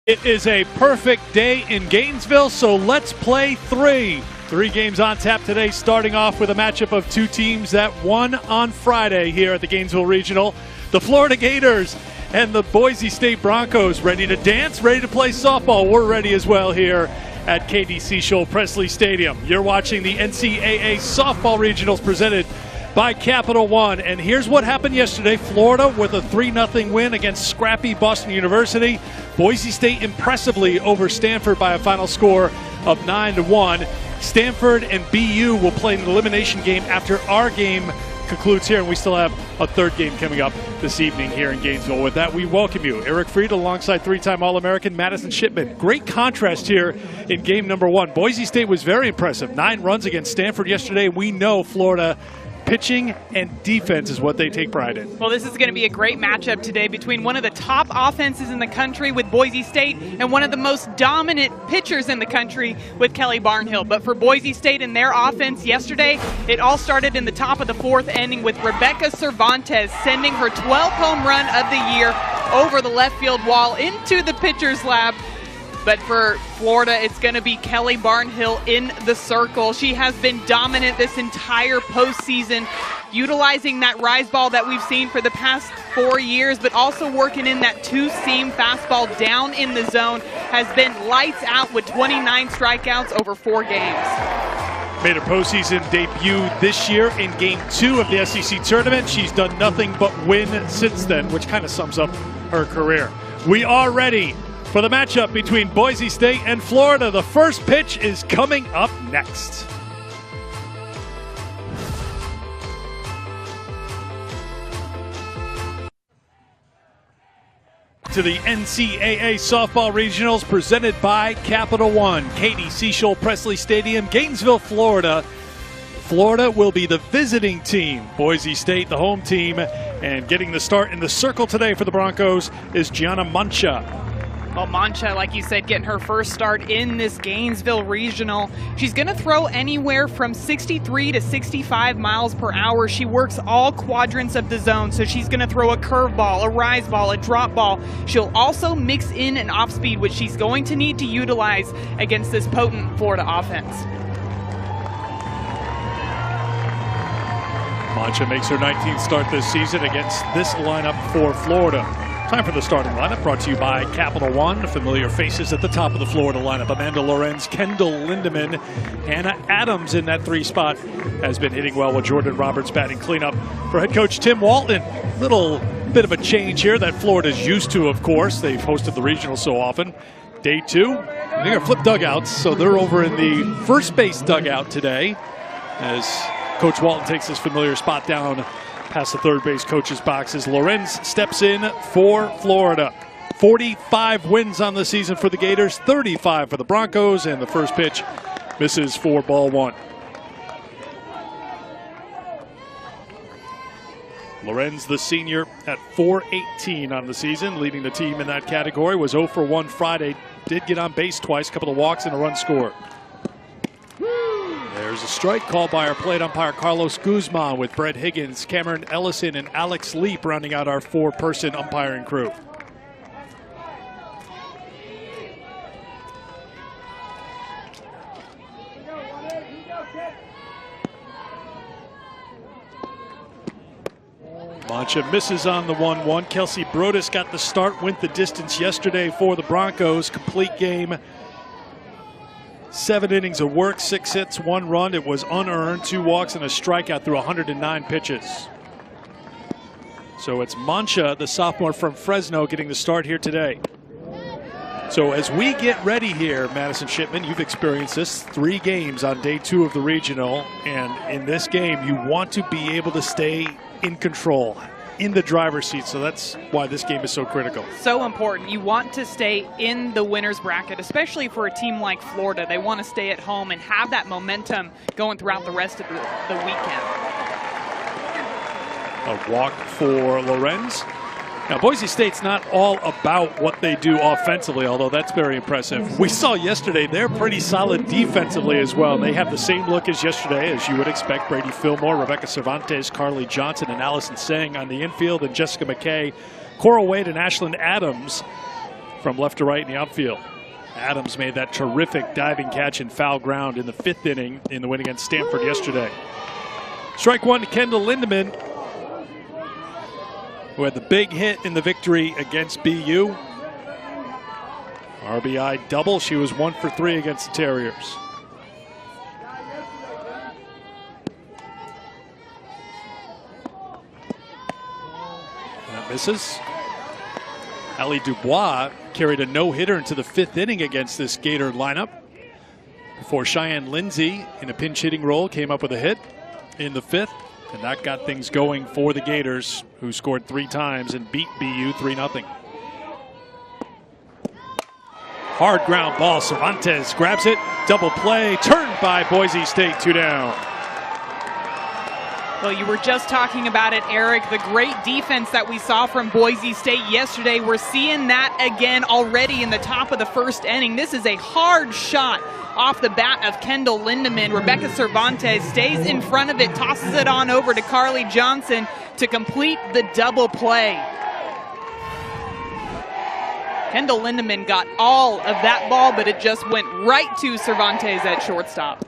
It is a perfect day in Gainesville, so let's play three. Three games on tap today, starting off with a matchup of two teams that won on Friday here at the Gainesville Regional. The Florida Gators and the Boise State Broncos, ready to dance, ready to play softball. We're ready as well here at Katie Seashole Pressly Stadium. You're watching the NCAA Softball Regionals presented by Capital One. And here's what happened yesterday. Florida with a 3-0 win against scrappy Boston University. Boise State impressively over Stanford by a final score of 9-1. Stanford and BU will play an elimination game after our game concludes here, and we still have a third game coming up this evening here in Gainesville. With that, we welcome you. Eric Fried alongside three-time All-American Madison Shipman. Great contrast here in game number one. Boise State was very impressive. 9 runs against Stanford yesterday. We know Florida pitching and defense is what they take pride in. Well, this is going to be a great matchup today between one of the top offenses in the country with Boise State and one of the most dominant pitchers in the country with Kelly Barnhill. But for Boise State and their offense yesterday, it all started in the top of the fourth inning with Rebecca Cervantes sending her 12th home run of the year over the left field wall into the pitcher's lab. But for Florida, it's going to be Kelly Barnhill in the circle. She has been dominant this entire postseason, utilizing that rise ball that we've seen for the past 4 years, but also working in that two-seam fastball down in the zone. Has been lights out with 29 strikeouts over 4 games. Made her postseason debut this year in Game 2 of the SEC tournament. She's done nothing but win since then, which kind of sums up her career. We are ready for the matchup between Boise State and Florida. The first pitch is coming up next. To the NCAA Softball Regionals presented by Capital One. Katie Seashole Pressly Stadium, Gainesville, Florida. Florida will be the visiting team. Boise State, the home team. And getting the start in the circle today for the Broncos is Gianna Mancha. Well, Mancha, like you said, getting her first start in this Gainesville Regional. She's going to throw anywhere from 63 to 65 miles per hour. She works all quadrants of the zone, so she's going to throw a curveball, a rise ball, a drop ball. She'll also mix in an off speed, which she's going to need to utilize against this potent Florida offense. Mancha makes her 19th start this season against this lineup for Florida. Time for the starting lineup, brought to you by Capital One. Familiar faces at the top of the Florida lineup. Amanda Lorenz, Kendall Lindemann, Hannah Adams in that 3 spot has been hitting well with Jordan Roberts batting cleanup for head coach Tim Walton. Little bit of a change here that Florida's used to, of course. They've hosted the regional so often. Day 2, they're going to flip dugouts, so they're over in the first base dugout today as Coach Walton takes his familiar spot down past the third base coach's boxes. Lorenz steps in for Florida. 45 wins on the season for the Gators, 35 for the Broncos, and the first pitch misses for ball 1. Lorenz, the senior, at .418 on the season, leading the team in that category. Was 0 for 1 Friday. Did get on base twice, a couple of walks and a run scored. There's a strike called by our plate umpire Carlos Guzman, with Brett Higgins, Cameron Ellison, and Alex Leap rounding out our 4-person umpiring crew. Mancha misses on the 1-1. Kelsey Brodus got the start, went the distance yesterday for the Broncos. Complete game. 7 innings of work, 6 hits, 1 run. It was unearned, 2 walks and a strikeout through 109 pitches. So it's Mancha, the sophomore from Fresno, getting the start here today. So as we get ready here, Madison Shipman, you've experienced this, 3 games on day 2 of the regional. And in this game, you want to be able to stay in control, in the driver's seat, so that's why this game is so critical. So important. You want to stay in the winner's bracket, especially for a team like Florida. They want to stay at home and have that momentum going throughout the rest of the weekend. A walk for Lorenz. Now, Boise State's not all about what they do offensively, although that's very impressive. We saw yesterday they're pretty solid defensively as well. They have the same look as yesterday, as you would expect. Brady Fillmore, Rebecca Cervantes, Carly Johnson, and Allison Sang on the infield, and Jessica McKay, Coral Wade, and Ashlyn Adams from left to right in the outfield. Adams made that terrific diving catch in foul ground in the 5th inning in the win against Stanford yesterday. Strike one to Kendall Lindemann, who had the big hit in the victory against BU. RBI double. She was 1 for 3 against the Terriers. That misses. Allie Dubois carried a no-hitter into the 5th inning against this Gator lineup before Cheyenne Lindsay, in a pinch-hitting role, came up with a hit in the 5th, and that got things going for the Gators, who scored 3 times and beat BU 3-0. Hard ground ball. Cervantes grabs it. Double play. Turned by Boise State. 2 down. Well, you were just talking about it, Eric. The great defense that we saw from Boise State yesterday. We're seeing that again already in the top of the 1st inning. This is a hard shot off the bat of Kendall Lindemann. Rebecca Cervantes stays in front of it, tosses it on over to Carly Johnson to complete the double play. Kendall Lindemann got all of that ball, but it just went right to Cervantes at shortstop.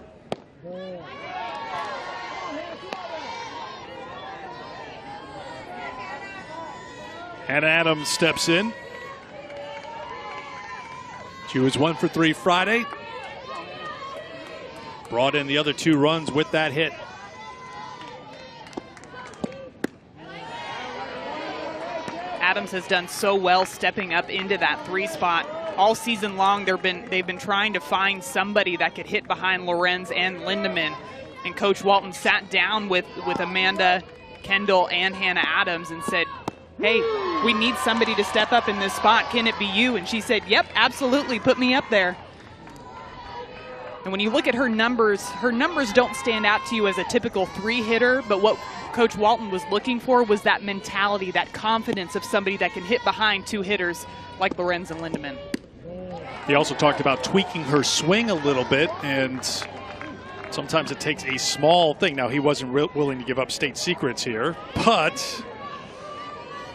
And Adams steps in. She was 1 for 3 Friday. Brought in the other 2 runs with that hit. Adams has done so well stepping up into that 3 spot. All season long, they've been trying to find somebody that could hit behind Lorenz and Lindemann. And Coach Walton sat down with Amanda, Kendall, and Hannah Adams and said, hey, we need somebody to step up in this spot. Can it be you? And she said, yep, absolutely, put me up there. And when you look at her numbers don't stand out to you as a typical 3-hitter, but what Coach Walton was looking for was that mentality, that confidence of somebody that can hit behind 2 hitters like Lorenz and Lindemann. He also talked about tweaking her swing a little bit, and sometimes it takes a small thing. Now, he wasn't willing to give up state secrets here, but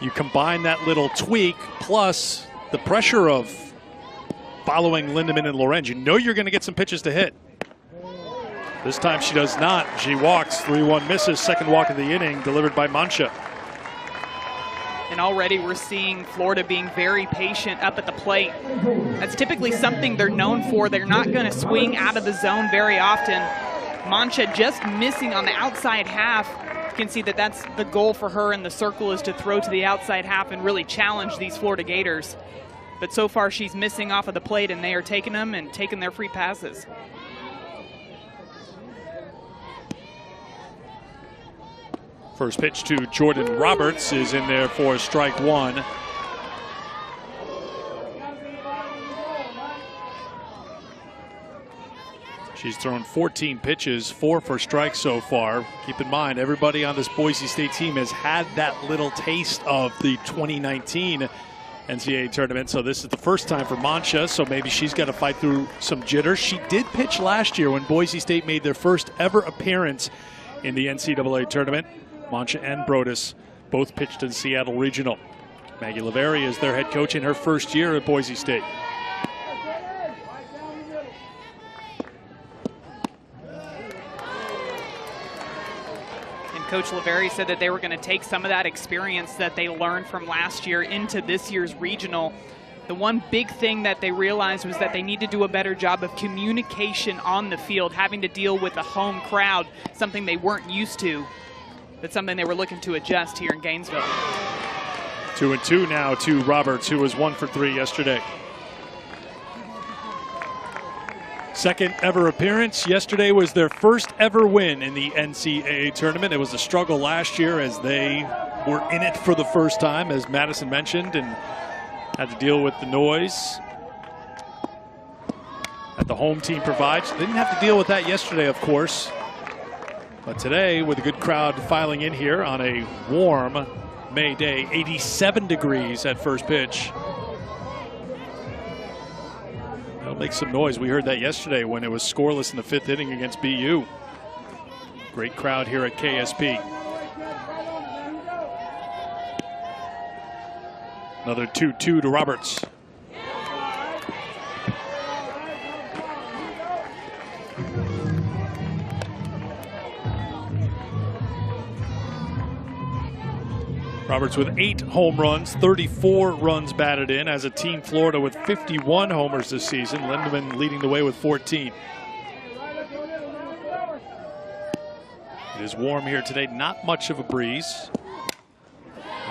you combine that little tweak plus the pressure of following Lindemann and Lorenz. You know you're going to get some pitches to hit. This time she does not. She walks. 3-1 misses. Second walk of the inning delivered by Mancha. And already we're seeing Florida being very patient up at the plate. That's typically something they're known for. They're not going to swing out of the zone very often. Mancha just missing on the outside half. You can see that that's the goal for her, and the circle is to throw to the outside half and really challenge these Florida Gators. But so far she's missing off of the plate, and they are taking them and taking their free passes. First pitch to Jordan Roberts is in there for strike 1. She's thrown 14 pitches, 4 for strikes so far. Keep in mind, everybody on this Boise State team has had that little taste of the 2019 NCAA tournament, so this is the first time for Mancha, so maybe she's got to fight through some jitters. She did pitch last year when Boise State made their first ever appearance in the NCAA tournament. Mancha and Brodus both pitched in Seattle Regional. Maggie Laveri is their head coach in her first year at Boise State. Coach Laveri said that they were going to take some of that experience that they learned from last year into this year's regional. The one big thing that they realized was that they need to do a better job of communication on the field, having to deal with a home crowd, something they weren't used to, but something they were looking to adjust here in Gainesville. 2-2 now to Roberts, who was 1 for 3 yesterday. Second ever appearance. Yesterday was their first ever win in the NCAA tournament. It was a struggle last year as they were in it for the first time, as Madison mentioned, and had to deal with the noise that the home team provides. They didn't have to deal with that yesterday, of course. But today, with a good crowd filing in here on a warm May day, 87 degrees at first pitch. That'll make some noise. We heard that yesterday when it was scoreless in the 5th inning against BU. Great crowd here at KSP. Another 2-2 to Roberts. Roberts with 8 home runs, 34 runs batted in. As a team, Florida with 51 homers this season. Lindemann leading the way with 14. It is warm here today, not much of a breeze,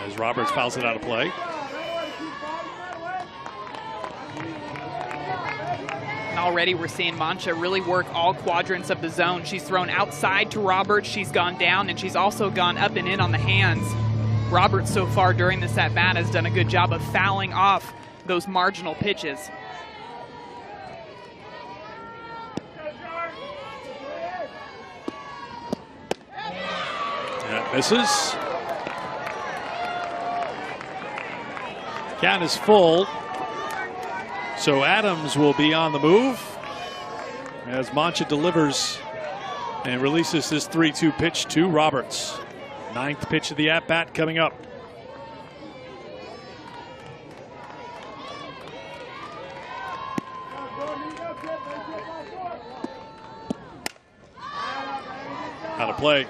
as Roberts fouls it out of play. Already we're seeing Mancha really work all quadrants of the zone. She's thrown outside to Roberts, she's gone down, and she's also gone up and in on the hands. Roberts so far during this at-bat has done a good job of fouling off those marginal pitches. That misses. Count is full. So Adams will be on the move as Mancha delivers and releases this 3-2 pitch to Roberts. 9th pitch of the at-bat coming up. Out of play.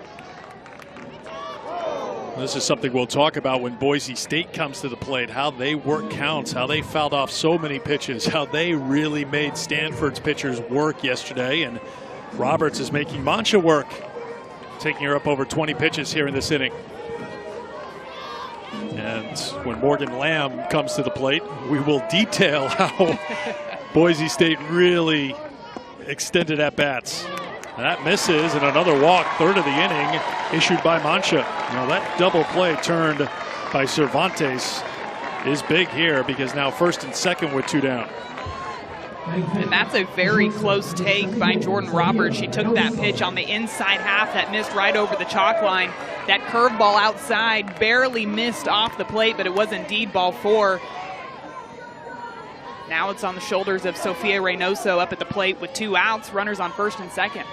This is something we'll talk about when Boise State comes to the plate, how they work counts, how they fouled off so many pitches, how they really made Stanford's pitchers work yesterday. And Roberts is making Mancha work, taking her up over 20 pitches here in this inning. And when Morgan Lamb comes to the plate, we will detail how Boise State really extended at bats. That misses, and another walk, 3rd of the inning, issued by Mancha. Now that double play turned by Cervantes is big here, because now 1st and 2nd with 2 down. And that's a very close take by Jordan Roberts. She took that pitch on the inside half that missed right over the chalk line. That curveball outside barely missed off the plate, but it was indeed ball 4. Now it's on the shoulders of Sofia Reynoso up at the plate with 2 outs, runners on 1st and 2nd.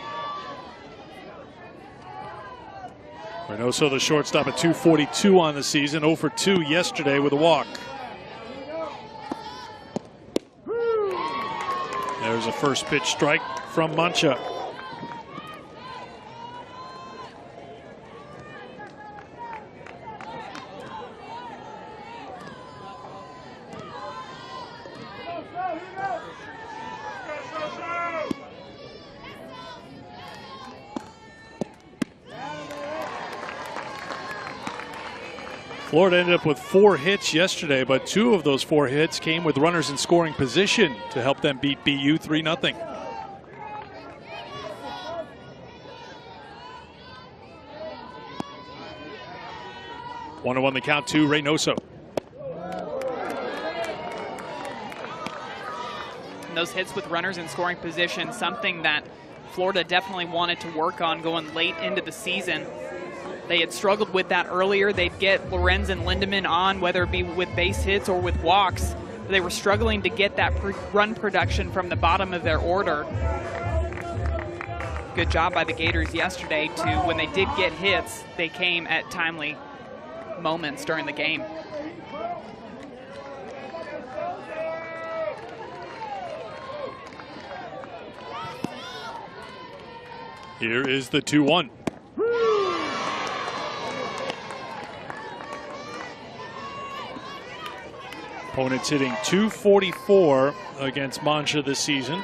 Reynoso, the shortstop, at .242 on the season, 0 for 2 yesterday with a walk. There's a first pitch strike from Mancha. Florida ended up with 4 hits yesterday, but 2 of those 4 hits came with runners in scoring position to help them beat BU 3-0. One to 1 the count to Reynoso. And those hits with runners in scoring position, something that Florida definitely wanted to work on going late into the season. They had struggled with that earlier. They'd get Lorenz and Lindemann on, whether it be with base hits or with walks. They were struggling to get that run production from the bottom of their order. Good job by the Gators yesterday to, when they did get hits, they came at timely moments during the game. Here is the 2-1. Opponents hitting .244 against Mancha this season.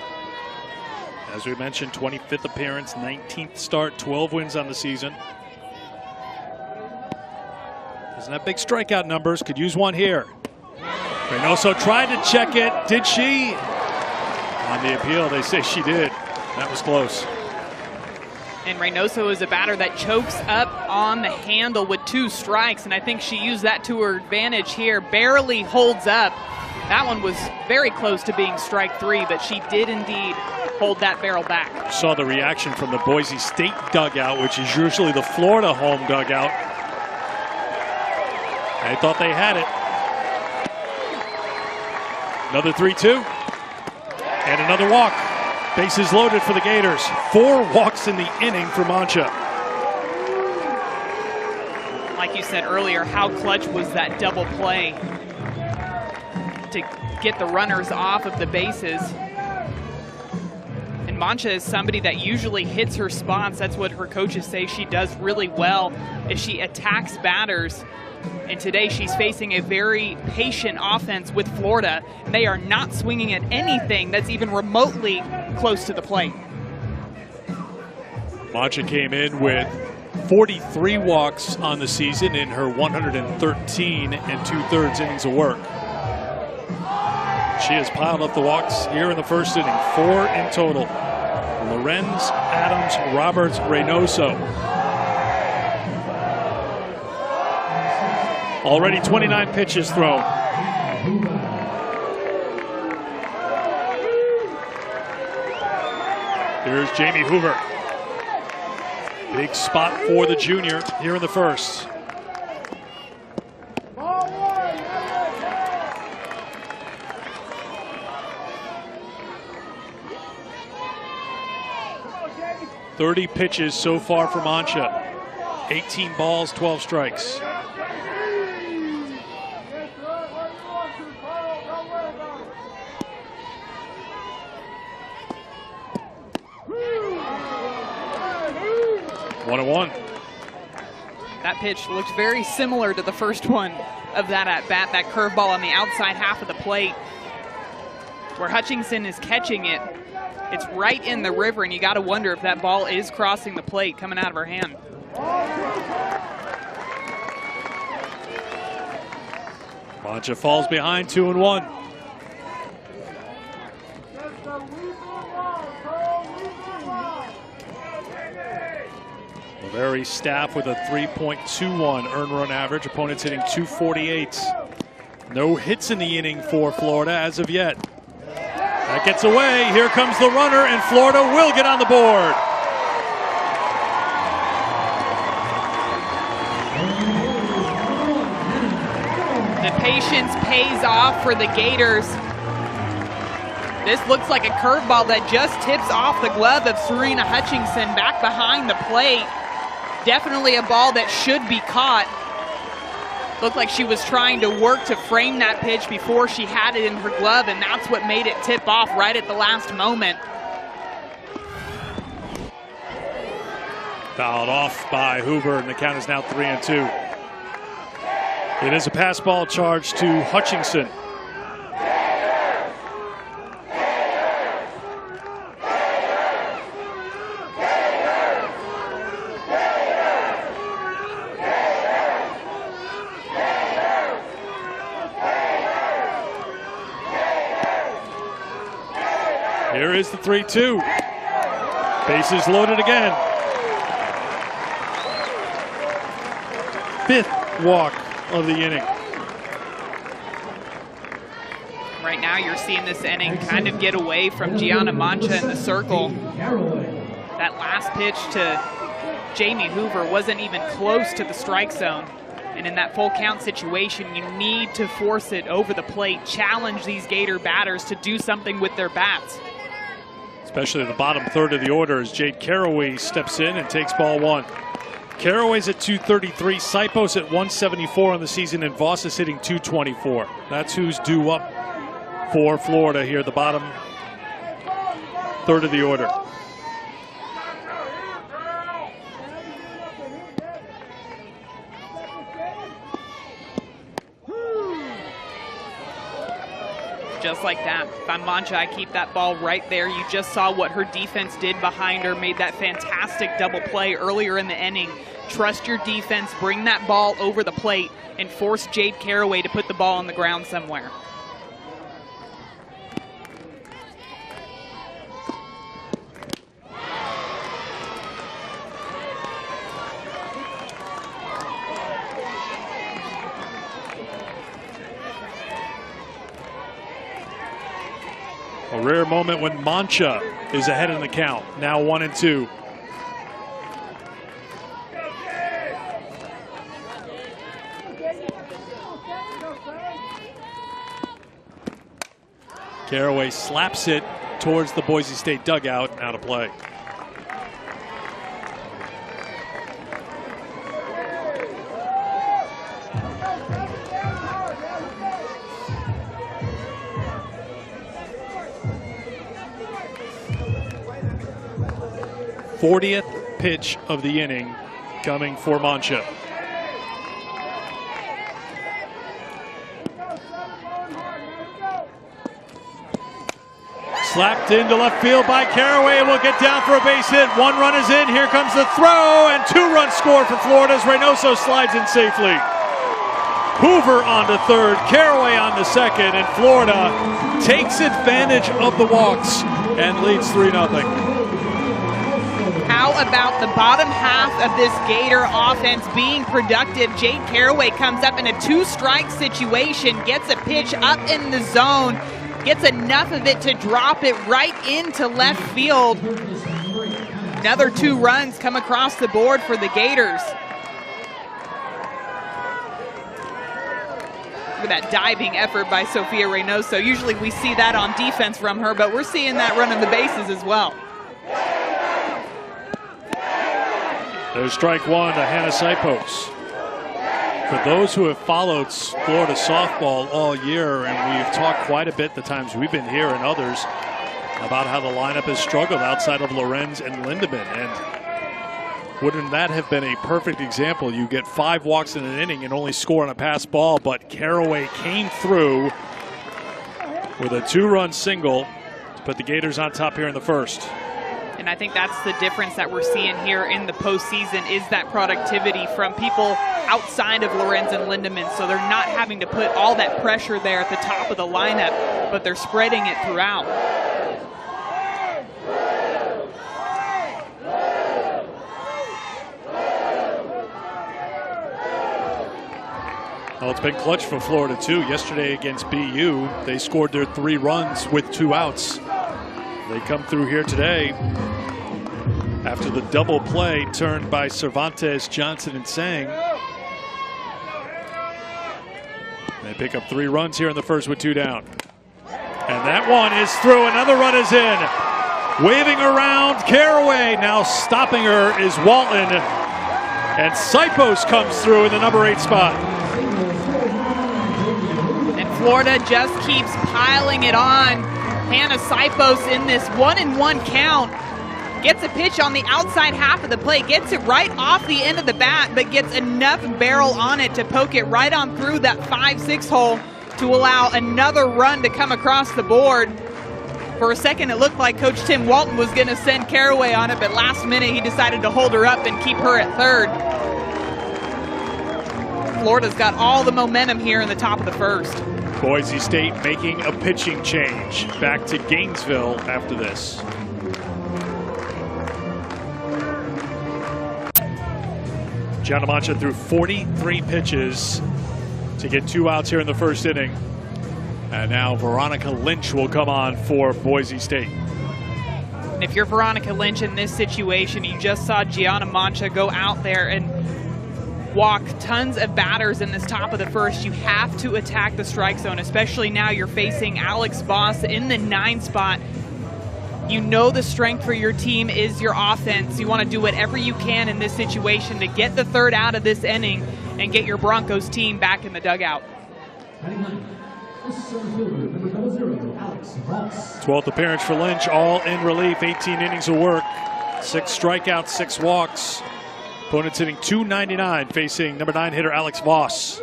As we mentioned, 25th appearance, 19th start, 12 wins on the season. Doesn't have big strikeout numbers, could use one here. Reynoso tried to check it, did she? On the appeal, they say she did. That was close. And Reynoso is a batter that chokes up on the handle with 2 strikes, and I think she used that to her advantage here. Barely holds up. That one was very close to being strike 3, but she did indeed hold that barrel back. Saw the reaction from the Boise State dugout, which is usually the Florida home dugout. They thought they had it. Another 3-2. And another walk. Bases loaded for the Gators. 4 walks in the inning for Mancha. Like you said earlier, how clutch was that double play to get the runners off of the bases. And Mancha is somebody that usually hits her spots. That's what her coaches say she does really well, is she attacks batters And today she's facing a very patient offense with Florida. And they are not swinging at anything that's even remotely close to the plate. Mancha came in with 43 walks on the season in her 113 2/3 innings of work. She has piled up the walks here in the first inning, 4 in total. Lorenz, Adams, Roberts, Reynoso. Already 29 pitches thrown. Here's Jamie Hoover. Big spot for the junior here in the first. "30 pitches so far for Mancha. 18 balls, 12 strikes. One and one. That pitch looked very similar to the first one of that at bat, that curveball on the outside half of the plate where Hutchinson is catching it. It's right in the river, and you got to wonder if that ball is crossing the plate coming out of her hand. Mancha falls behind 2-1. Very staff with a 3.21 earned run average. Opponents hitting 248. No hits in the inning for Florida as of yet. That gets away. Here comes the runner, and Florida will get on the board. The patience pays off for the Gators. This looks like a curveball that just tips off the glove of Serena Hutchinson back behind the plate. Definitely a ball that should be caught. Looked like she was trying to work to frame that pitch before she had it in her glove, and that's what made it tip off right at the last moment. Fouled off by Hoover, and the count is now 3-2. It is a pass ball charge to Hutchinson. Here is the 3-2. Bases loaded again. 5th walk of the inning. Right now you're seeing this inning kind of get away from Gianna Mancha in the circle. That last pitch to Jamie Hoover wasn't even close to the strike zone. And in that full count situation, you need to force it over the plate, challenge these Gator batters to do something with their bats. Especially the bottom third of the order as Jade Caraway steps in and takes ball 1. Caraway's at 233, Sipos at 174 on the season, and Voss is hitting 224. That's who's due up for Florida here, the bottom third of the order. Just like that. If I'm Mancha, I keep that ball right there. You just saw what her defense did behind her, made that fantastic double play earlier in the inning. Trust your defense, bring that ball over the plate, and force Jade Caraway to put the ball on the ground somewhere. A rare moment when Mancha is ahead in the count. Now 1-2. Caraway slaps it towards the Boise State dugout and out of play. th pitch of the inning coming for Mancha. Slapped into left field by Caraway. Will get down for a base hit. One run is in. Here comes the throw, and 2 runs scored for Florida as Reynoso slides in safely. Hoover on to third, Caraway on to second, and Florida takes advantage of the walks and leads 3-0. How about the bottom half of this Gator offense being productive? Jade Caraway comes up in a 2-strike situation, gets a pitch up in the zone, gets enough of it to drop it right into left field. Another 2 runs come across the board for the Gators. Look at that diving effort by Sophia Reynoso. Usually we see that on defense from her, but we're seeing that running the bases as well. There's strike 1 to Hannah Sipos. For those who have followed Florida softball all year, and we've talked quite a bit the times we've been here and others about how the lineup has struggled outside of Lorenz and Lindemann. And wouldn't that have been a perfect example? You get 5 walks in an inning and only score on a pass ball, but Caraway came through with a 2-run single to put the Gators on top here in the first. And I think that's the difference that we're seeing here in the postseason is that productivity from people outside of Lorenz and Lindemann. So they're not having to put all that pressure there at the top of the lineup, but they're spreading it throughout. Well, it's been clutch for Florida, too. Yesterday against BU, they scored their 3 runs with 2 outs. They come through here today after the double play turned by Cervantes, Johnson, and Sang. They pick up 3 runs here in the first with 2 down. And that one is through. Another run is in. Waving around Caraway. Now stopping her is Walton. And Sipos comes through in the number 8 spot. Florida just keeps piling it on. Hannah Sipos in this 1-1 count gets a pitch on the outside half of the plate, gets it right off the end of the bat, but gets enough barrel on it to poke it right on through that 5-6 hole to allow another run to come across the board. For a second, it looked like Coach Tim Walton was going to send Caraway on it, but last minute he decided to hold her up and keep her at third. Florida's got all the momentum here in the top of the first. Boise State making a pitching change. Back to Gainesville after this. Gianna Mancha threw 43 pitches to get 2 outs here in the first inning. And now Veronica Lynch will come on for Boise State. And if you're Veronica Lynch in this situation, you just saw Gianna Mancha go out there and walk tons of batters in this top of the first. You have to attack the strike zone, especially now you're facing Alex Voss in the 9 spot. You know the strength for your team is your offense. You want to do whatever you can in this situation to get the 3rd out of this inning and get your Broncos team back in the dugout. 12th appearance for Lynch, all in relief, 18 innings of work, 6 strikeouts, 6 walks. Opponent's hitting .299, facing number 9 hitter Alex Voss.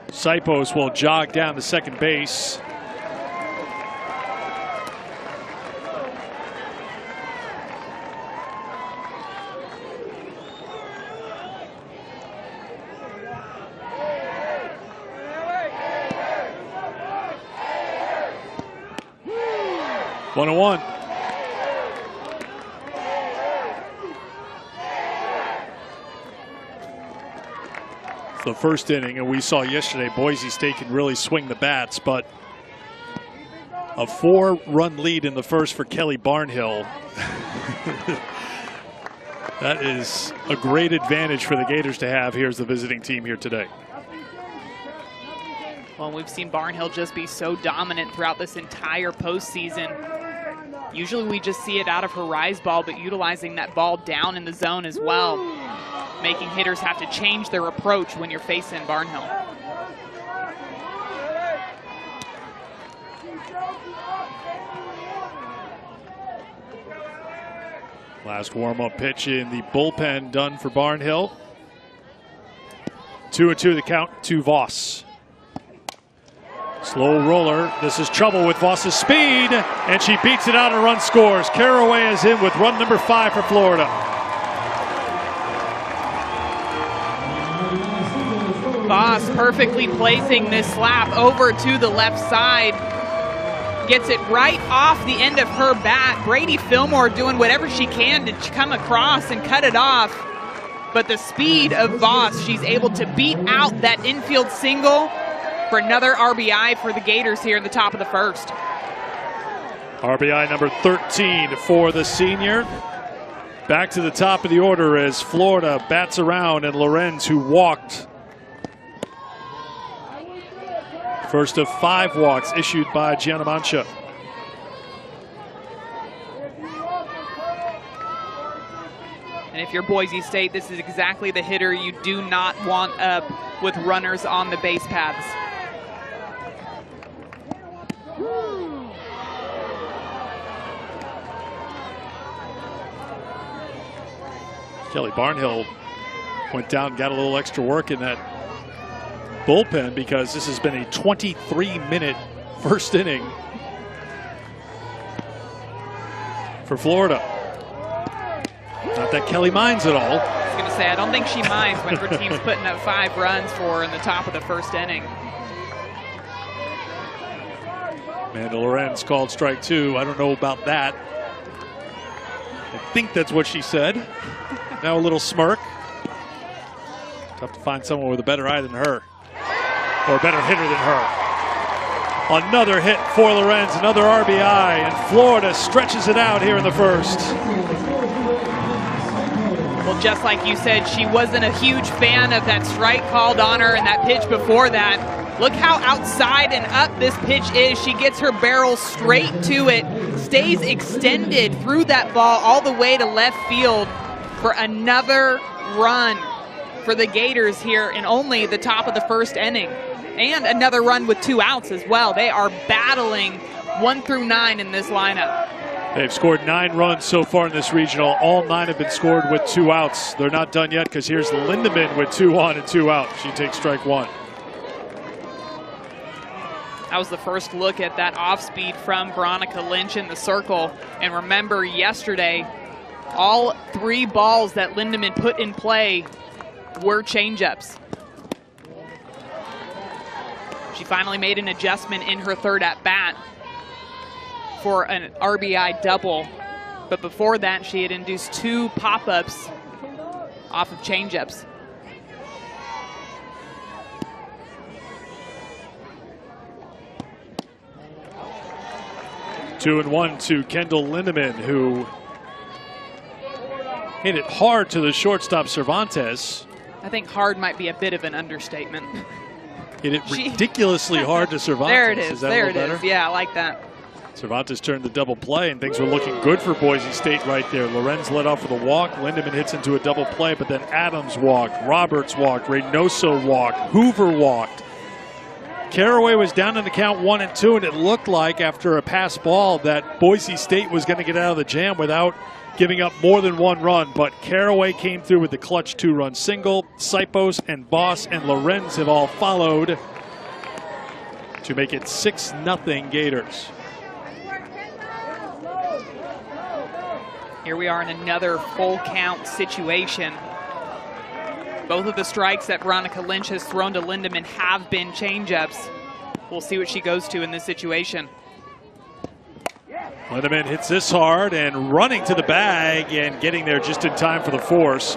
Sipos will jog down to second base. One and one. The first inning, and we saw yesterday Boise State can really swing the bats, but a 4-run lead in the first for Kelly Barnhill. That is a great advantage for the Gators to have here as the visiting team here today. Well, we've seen Barnhill just be so dominant throughout this entire postseason. Usually we just see it out of her rise ball, but utilizing that ball down in the zone as well, making hitters have to change their approach when you're facing Barnhill. Last warm-up pitch in the bullpen done for Barnhill. 2-2 the count to Voss. Slow roller. This is trouble with Voss's speed, and she beats it out and run scores. Caraway is in with run number 5 for Florida. Voss perfectly placing this slap over to the left side. Gets it right off the end of her bat. Brady Fillmore doing whatever she can to come across and cut it off. But the speed of Voss, she's able to beat out that infield single for another RBI for the Gators here in the top of the first. RBI number 13 for the senior. Back to the top of the order as Florida bats around, and Lorenz, who walked. First of 5 walks issued by Gianna Mancha. And if you're Boise State, this is exactly the hitter you do not want up with runners on the base paths. Kelly Barnhill went down and got a little extra work in that bullpen because this has been a 23-minute first inning for Florida. Not that Kelly minds at all. I was going to say, I don't think she minds when her team's putting up 5 runs for her in the top of the first inning. Amanda Lorenz called strike 2. I don't know about that. I think that's what she said. Now a little smirk. Tough to find someone with a better eye than her. Or a better hitter than her. Another hit for Lorenz, another RBI, and Florida stretches it out here in the first. Well, just like you said, she wasn't a huge fan of that strike called on her and that pitch before that. Look how outside and up this pitch is. She gets her barrel straight to it, stays extended through that ball all the way to left field for another run for the Gators here in only the top of the first inning. And another run with 2 outs as well. They are battling 1 through 9 in this lineup. They've scored 9 runs so far in this regional. All 9 have been scored with 2 outs. They're not done yet because here's Lindemann with 2 on and 2 out. She takes strike 1. That was the first look at that off-speed from Veronica Lynch in the circle. And remember, yesterday, all 3 balls that Lindemann put in play were changeups. She finally made an adjustment in her third at-bat for an RBI double. But before that, she had induced 2 pop-ups off of changeups. Two and 1 to Kendall Lindemann, who hit it hard to the shortstop Cervantes. I think hard might be a bit of an understatement. Hit it ridiculously hard to Cervantes. There it is. Is that there a it little is. better? Yeah, I like that. Cervantes turned the double play, and things were looking good for Boise State right there. Lorenz led off with a walk. Lindemann hits into a double play, but then Adams walked, Roberts walked, Reynoso walked, Hoover walked. Caraway was down in the count 1 and 2, and it looked like after a pass ball that Boise State was going to get out of the jam without giving up more than 1 run. But Caraway came through with the clutch 2-run single. Sipos and Voss and Lorenz have all followed to make it 6-0 Gators. Here we are in another full count situation. Both of the strikes that Veronica Lynch has thrown to Lindemann have been changeups. We'll see what she goes to in this situation. Lindemann hits this hard, and running to the bag and getting there just in time for the force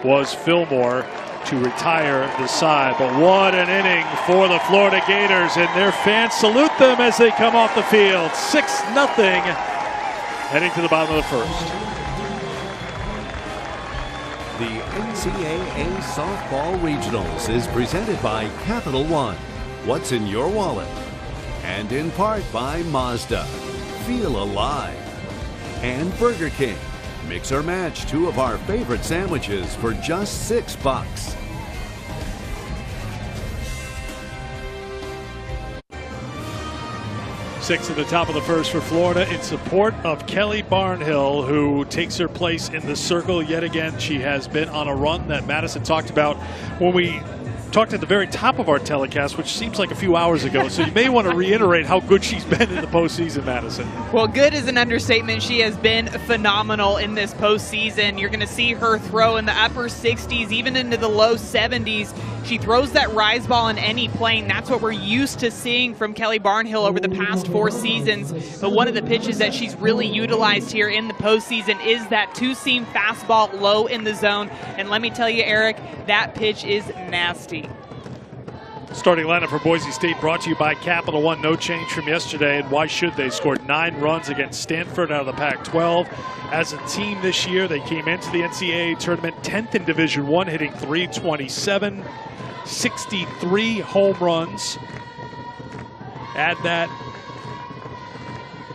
was Fillmore to retire the side. But what an inning for the Florida Gators, and their fans salute them as they come off the field. 6-0 heading to the bottom of the first. The NCAA Softball Regionals is presented by Capital One. What's in your wallet? And in part by Mazda. Feel alive. And Burger King. Mix or match 2 of our favorite sandwiches for just $6. 6 at the top of the first for Florida in support of Kelly Barnhill, who takes her place in the circle yet again. She has been on a run that Madison talked about when we talked at the very top of our telecast, which seems like a few hours ago. So you may want to reiterate how good she's been in the postseason, Madison. Well, good is an understatement. She has been phenomenal in this postseason. You're going to see her throw in the upper 60s, even into the low 70s. She throws that rise ball in any plane. That's what we're used to seeing from Kelly Barnhill over the past 4 seasons. But one of the pitches that she's really utilized here in the postseason is that two-seam fastball low in the zone. And let me tell you, Eric, that pitch is nasty. Starting lineup for Boise State brought to you by Capital One. No change from yesterday, and why should they? Scored 9 runs against Stanford out of the Pac-12. As a team this year, they came into the NCAA tournament 10th in Division I, hitting .327, 63 home runs. Add that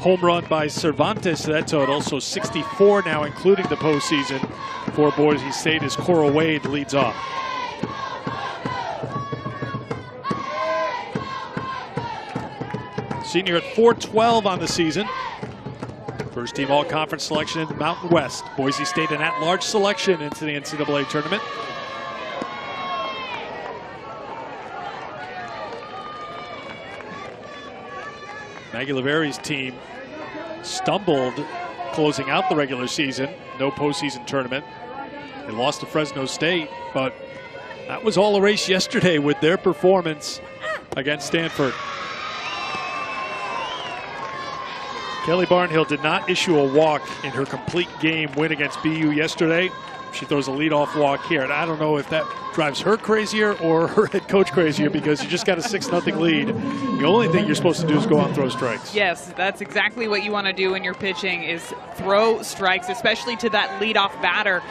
home run by Cervantes to that total, so 64 now, including the postseason for Boise State, as Cora Wade leads off. Senior at .412 on the season. First team all-conference selection in the Mountain West. Boise State an at-large selection into the NCAA tournament. Maggie Laveri's team stumbled closing out the regular season. No postseason tournament. They lost to Fresno State, but that was all erased yesterday with their performance against Stanford. Kelly Barnhill did not issue a walk in her complete game win against BU yesterday. She throws a leadoff walk here, and I don't know if that drives her crazier or her head coach crazier, because you just got a 6-0 lead. The only thing you're supposed to do is go out and throw strikes. Yes, that's exactly what you want to do when you're pitching, is throw strikes, especially to that leadoff batter.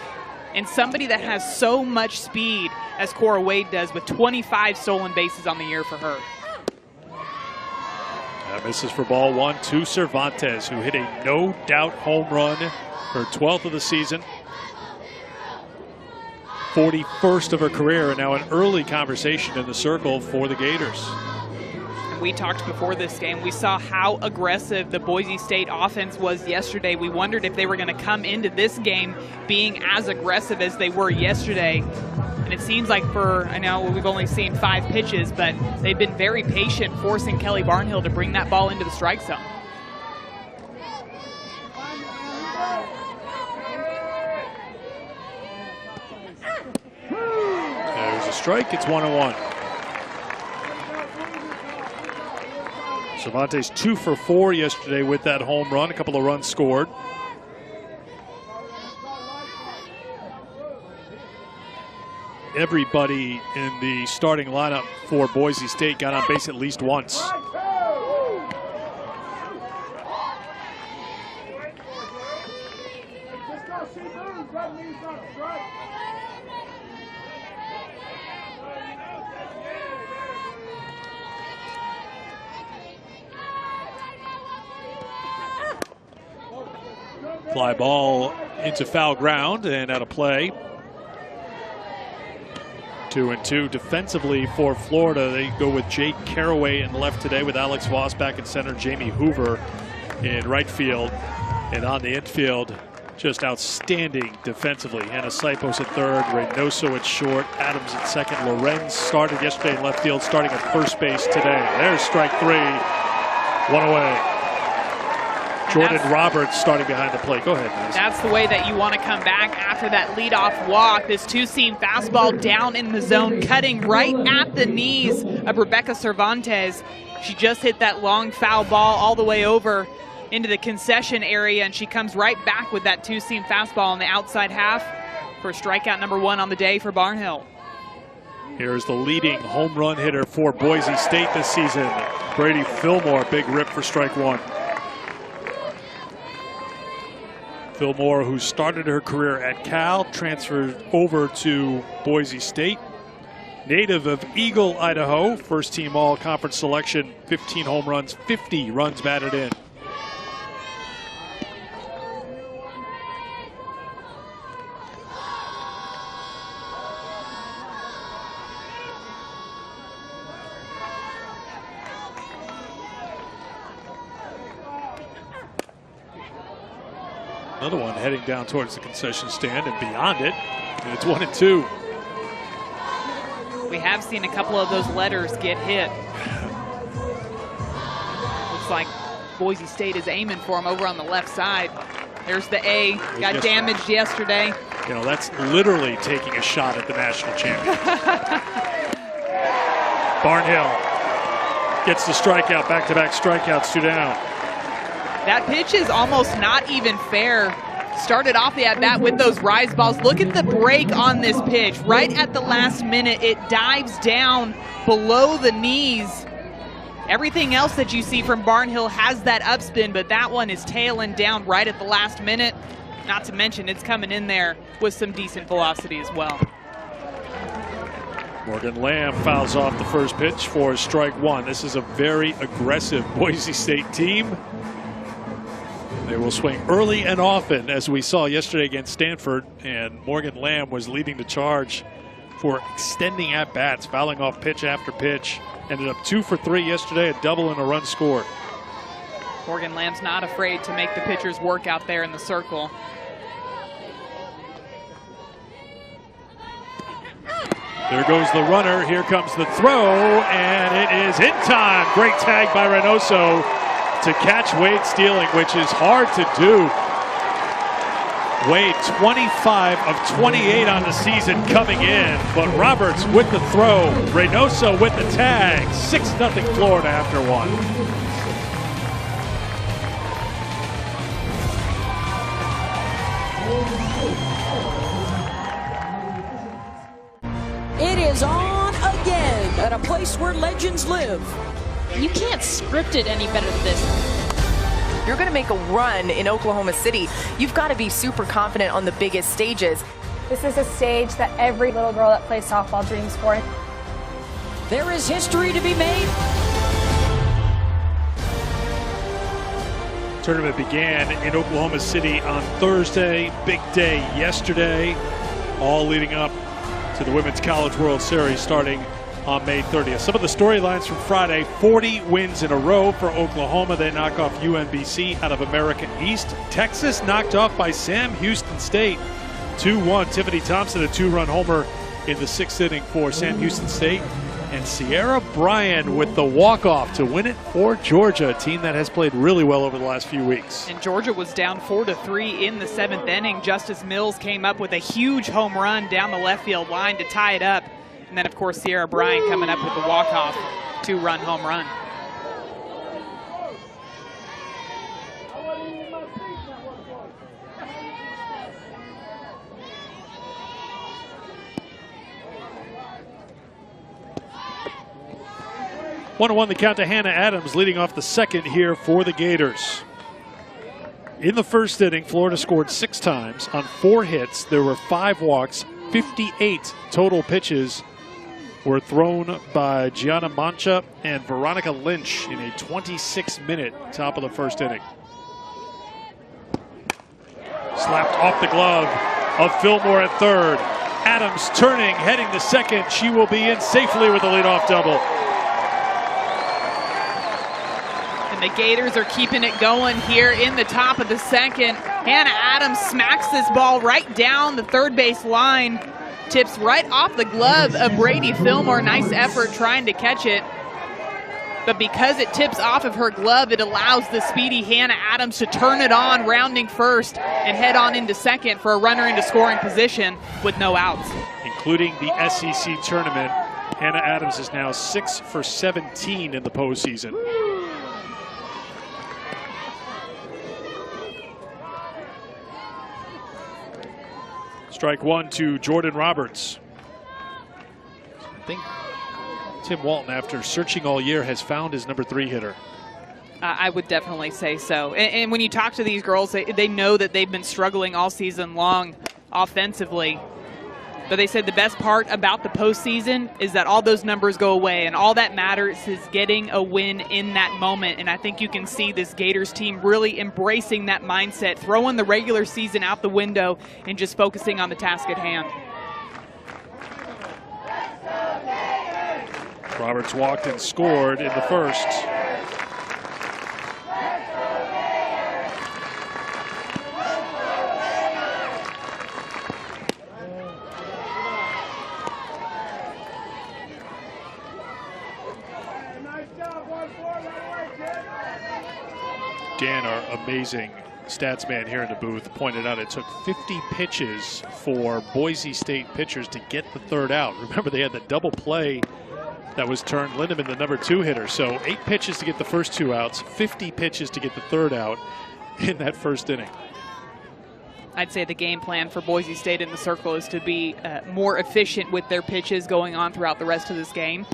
And somebody that has so much speed as Cora Wade does, with 25 stolen bases on the year for her. That misses for ball 1 to Cervantes, who hit a no-doubt home run, her 12th of the season. 41st of her career, and now an early conversation in the circle for the Gators. And we talked before this game. We saw how aggressive the Boise State offense was yesterday. We wondered if they were going to come into this game being as aggressive as they were yesterday. And it seems like I know we've only seen 5 pitches, but they've been very patient, forcing Kelly Barnhill to bring that ball into the strike zone. There's a strike, it's 1-1. Cervantes 2 for 4 yesterday with that home run, a couple of runs scored. Everybody in the starting lineup for Boise State got on base at least once. Fly ball into foul ground and out of play. 2-2 defensively for Florida. They go with Jake Caraway in left today, with Alex Voss back in center, Jamie Hoover in right field. And on the infield, just outstanding defensively. Hannah Sipos at third, Reynoso at short, Adams at second. Lorenz started yesterday in left field, starting at first base today. There's strike 3, 1 away. Jordan Roberts starting behind the plate. Go ahead, Liz. That's the way that you want to come back after that leadoff walk. This two-seam fastball down in the zone, cutting right at the knees of Rebecca Cervantes. She just hit that long foul ball all the way over into the concession area, and she comes right back with that two-seam fastball on the outside half for strikeout number 1 on the day for Barnhill. Here's the leading home run hitter for Boise State this season, Brady Fillmore. Big rip for strike 1. Fillmore, who started her career at Cal, transferred over to Boise State. Native of Eagle, Idaho, first team all-conference selection, 15 home runs, 50 runs batted in. Another one heading down towards the concession stand and beyond it, and it's 1-2. We have seen a couple of those letters get hit. Looks like Boise State is aiming for him over on the left side. There's the A, got damaged yesterday. You know, that's literally taking a shot at the national champion. Barnhill gets the strikeout, back-to-back strikeouts, 2 down. That pitch is almost not even fair. Started off the at-bat with those rise balls. Look at the break on this pitch. Right at the last minute, it dives down below the knees. Everything else that you see from Barnhill has that upspin, but that one is tailing down right at the last minute. Not to mention, it's coming in there with some decent velocity as well. Morgan Lamb fouls off the first pitch for strike 1. This is a very aggressive Boise State team. They will swing early and often, as we saw yesterday against Stanford, and Morgan Lamb was leading the charge for extending at-bats, fouling off pitch after pitch. Ended up 2 for 3 yesterday, a double and a run scored. Morgan Lamb's not afraid to make the pitchers work out there in the circle. There goes the runner. Here comes the throw, and it is in time. Great tag by Reynoso to catch Wade Stealing, which is hard to do. Wade 25 of 28 on the season coming in, but Roberts with the throw, Reynoso with the tag. 6-0 Florida after 1. It is on again at a place where legends live. You can't script it any better than this. You're going to make a run in Oklahoma City. You've got to be super confident on the biggest stages. This is a stage that every little girl that plays softball dreams for. There is history to be made. Tournament began in Oklahoma City on Thursday. Big day yesterday, all leading up to the Women's College World Series starting on May 30th. Some of the storylines from Friday: 40 wins in a row for Oklahoma. They knock off UMBC out of America East. Texas knocked off by Sam Houston State 2-1. Tiffany Thompson, a 2-run homer in the 6th inning for Sam Houston State. And Sierra Bryan with the walk-off to win it for Georgia, a team that has played really well over the last few weeks. And Georgia was down 4-3 in the 7th inning. Justice Mills came up with a huge home run down the left field line to tie it up. And then, of course, Sierra Bryan coming up with the walk-off 2-run home run. One 1 the count to Hannah Adams, leading off the second here for the Gators. In the first inning, Florida scored 6 times on 4 hits. There were 5 walks, 58 total pitches were thrown by Gianna Mancha and Veronica Lynch in a 26-minute top of the first inning. Slapped off the glove of Fillmore at third. Adams turning, heading to second. She will be in safely with a leadoff double. And the Gators are keeping it going here in the top of the second. Hannah Adams smacks this ball right down the third base line. Tips right off the glove of Brady Fillmore. Nice effort trying to catch it. But because it tips off of her glove, it allows the speedy Hannah Adams to turn it on, rounding first, and head on into second for a runner into scoring position with no outs. Including the SEC tournament, Hannah Adams is now 6 for 17 in the postseason. Strike 1 to Jordan Roberts. I think Tim Walton, after searching all year, has found his number 3 hitter. I would definitely say so. And when you talk to these girls, they know that they've been struggling all season long offensively. But they said the best part about the postseason is that all those numbers go away, and all that matters is getting a win in that moment. And I think you can see this Gators team really embracing that mindset, throwing the regular season out the window and just focusing on the task at hand. Roberts walked and scored in the first. Dan, our amazing stats man here in the booth, pointed out it took 50 pitches for Boise State pitchers to get the third out. Remember, they had the double play that was turned Lindemann, the number 2 hitter. So 8 pitches to get the first 2 outs, 50 pitches to get the third out in that first inning. I'd say the game plan for Boise State in the circle is to be more efficient with their pitches going on throughout the rest of this game.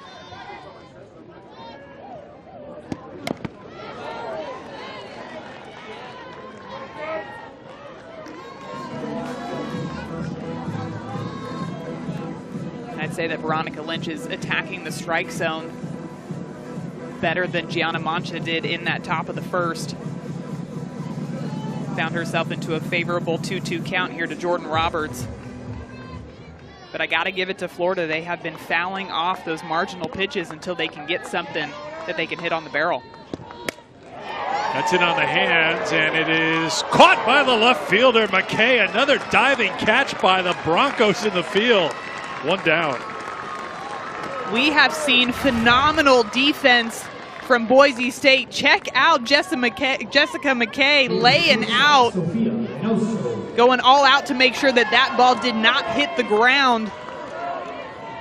I'd say that Veronica Lynch is attacking the strike zone better than Gianna Mancha did in that top of the first. Found herself into a favorable 2-2 count here to Jordan Roberts. But I got to give it to Florida. They have been fouling off those marginal pitches until they can get something that they can hit on the barrel. That's it on the hands, and it is caught by the left fielder, McKay. Another diving catch by the Broncos in the field. 1 down. We have seen phenomenal defense from Boise State. Check out Jessica McKay laying out, going all out to make sure that that ball did not hit the ground.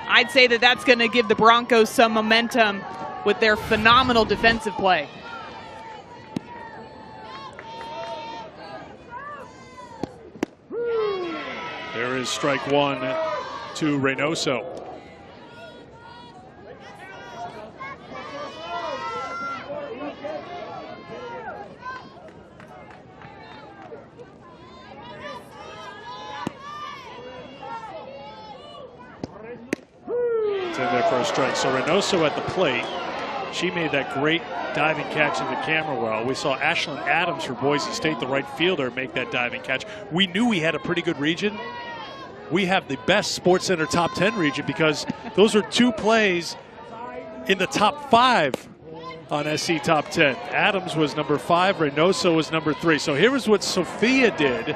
I'd say that that's going to give the Broncos some momentum with their phenomenal defensive play. There is strike 1 to Reynoso. It's in there for a strike. So Reynoso at the plate. She made that great diving catch in the camera well. We saw Ashlyn Adams for Boise State, the right fielder, make that diving catch. We knew we had a pretty good region. We have the best SportsCenter top 10 region because those are 2 plays in the top 5 on SC top 10. Adams was number 5, Reynoso was number 3. So here was what Sophia did.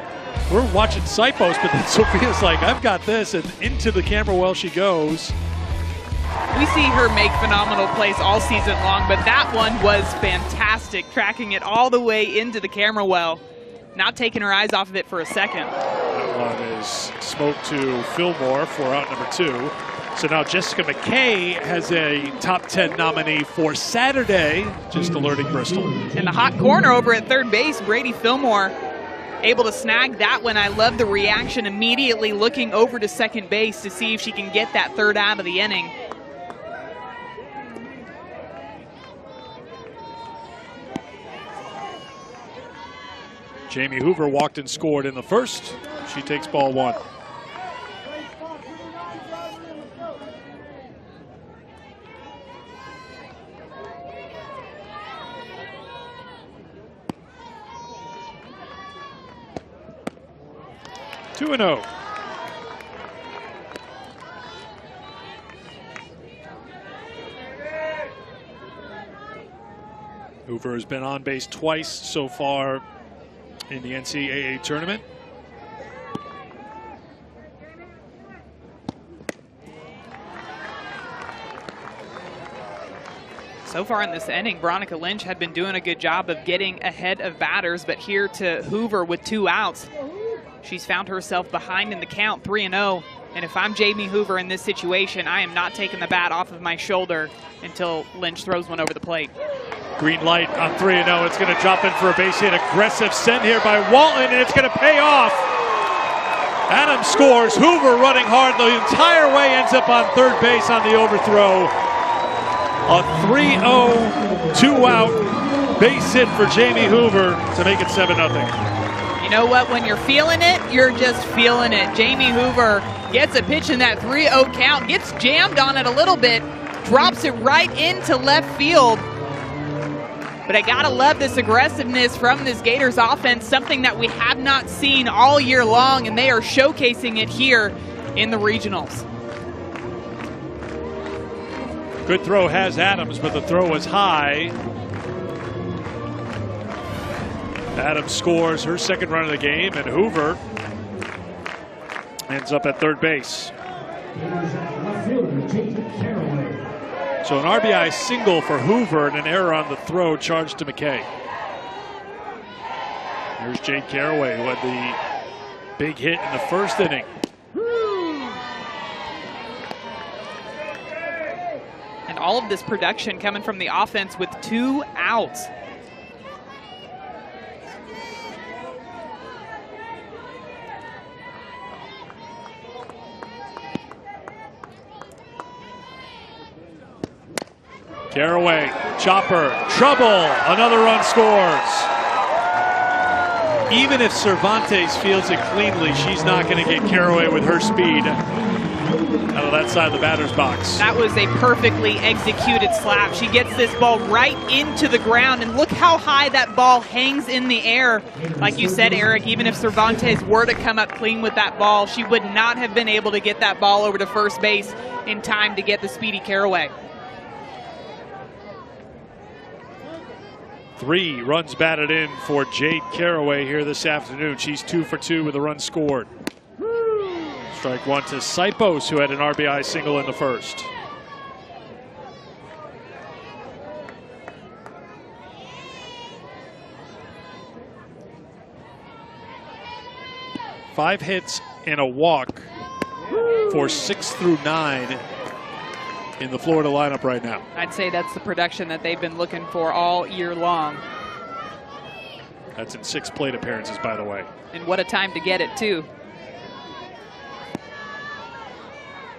We're watching Sipos, but then Sophia's like, I've got this, and into the camera well she goes. We see her make phenomenal plays all season long, but that one was fantastic, tracking it all the way into the camera well, not taking her eyes off of it for a second. That one is smoked to Fillmore for out number 2. So now Jessica McKay has a top 10 nominee for Saturday, just alerting Bristol. In the hot corner over at third base, Brady Fillmore able to snag that one. I love the reaction, immediately looking over to second base to see if she can get that third out of the inning. Jamie Hoover walked and scored in the first. She takes ball 1. Two and 0. Hoover has been on base twice so far in the NCAA tournament. So far in this inning, Veronica Lynch had been doing a good job of getting ahead of batters, but here to Hoover with 2 outs. She's found herself behind in the count, 3-0. And if I'm Jamie Hoover in this situation, I am not taking the bat off of my shoulder until Lynch throws one over the plate. Green light on 3-0. It's going to drop in for a base hit. Aggressive send here by Walton, and it's going to pay off. Adams scores. Hoover running hard the entire way, ends up on third base on the overthrow. A 3-0, 2-out base hit for Jamie Hoover to make it 7-0. You know what? When you're feeling it, you're just feeling it. Jamie Hoover gets a pitch in that 3-0 count, gets jammed on it a little bit, drops it right into left field. But I gotta love this aggressiveness from this Gators offense, something that we have not seen all year long, and they are showcasing it here in the regionals. Good throw has Adams, but the throw was high. Adams scores her second run of the game, and Hoover ends up at third base. So an RBI single for Hoover and an error on the throw charged to McKay. Here's Jade Caraway, who had the big hit in the first inning. And all of this production coming from the offense with 2 outs. Caraway, chopper, trouble, another run scores. Even if Cervantes fields it cleanly, she's not going to get Caraway with her speed out of that side of the batter's box. That was a perfectly executed slap. She gets this ball right into the ground, and look how high that ball hangs in the air. Like you said, Eric, even if Cervantes were to come up clean with that ball, she would not have been able to get that ball over to first base in time to get the speedy Caraway. 3 runs batted in for Jade Caraway here this afternoon. She's 2 for 2 with a run scored. Strike 1 to Sipos, who had an RBI single in the first. Five hits and a walk for 6 through 9 in the Florida lineup right now. I'd say that's the production that they've been looking for all year long. That's in 6 plate appearances, by the way. And what a time to get it, too.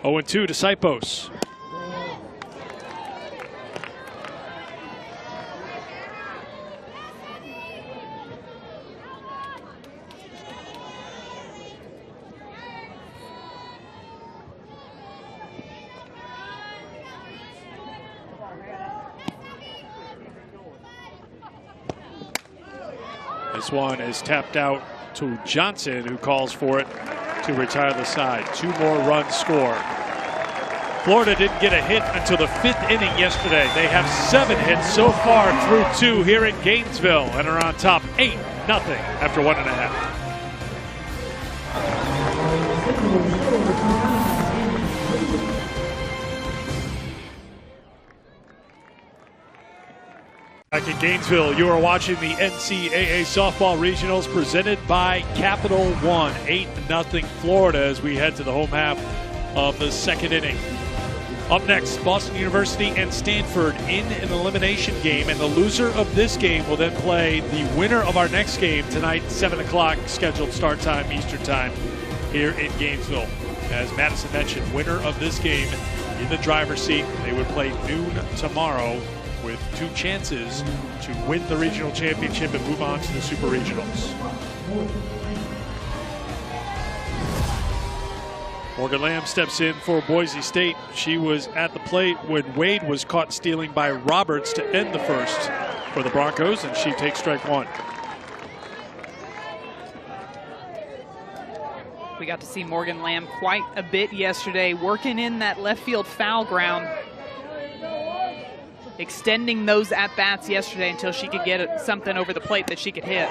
0-2 to Sipos. This one is tapped out to Johnson, who calls for it to retire the side. 2 more runs scored. Florida didn't get a hit until the 5th inning yesterday. They have 7 hits so far through 2 here in Gainesville and are on top 8-0 after 1.5. Back in Gainesville, you are watching the NCAA Softball Regionals presented by Capital One. 8-0 Florida as we head to the home half of the 2nd inning. Up next, Boston University and Stanford in an elimination game, and the loser of this game will then play the winner of our next game tonight, 7 o'clock scheduled start time Eastern time here in Gainesville. As Madison mentioned, winner of this game in the driver's seat. They would play noon tomorrow with 2 chances to win the regional championship and move on to the Super Regionals. Morgan Lamb steps in for Boise State. She was at the plate when Wade was caught stealing by Roberts to end the first for the Broncos, and she takes strike 1. We got to see Morgan Lamb quite a bit yesterday, working in that left field foul ground, extending those at-bats yesterday until she could get something over the plate that she could hit.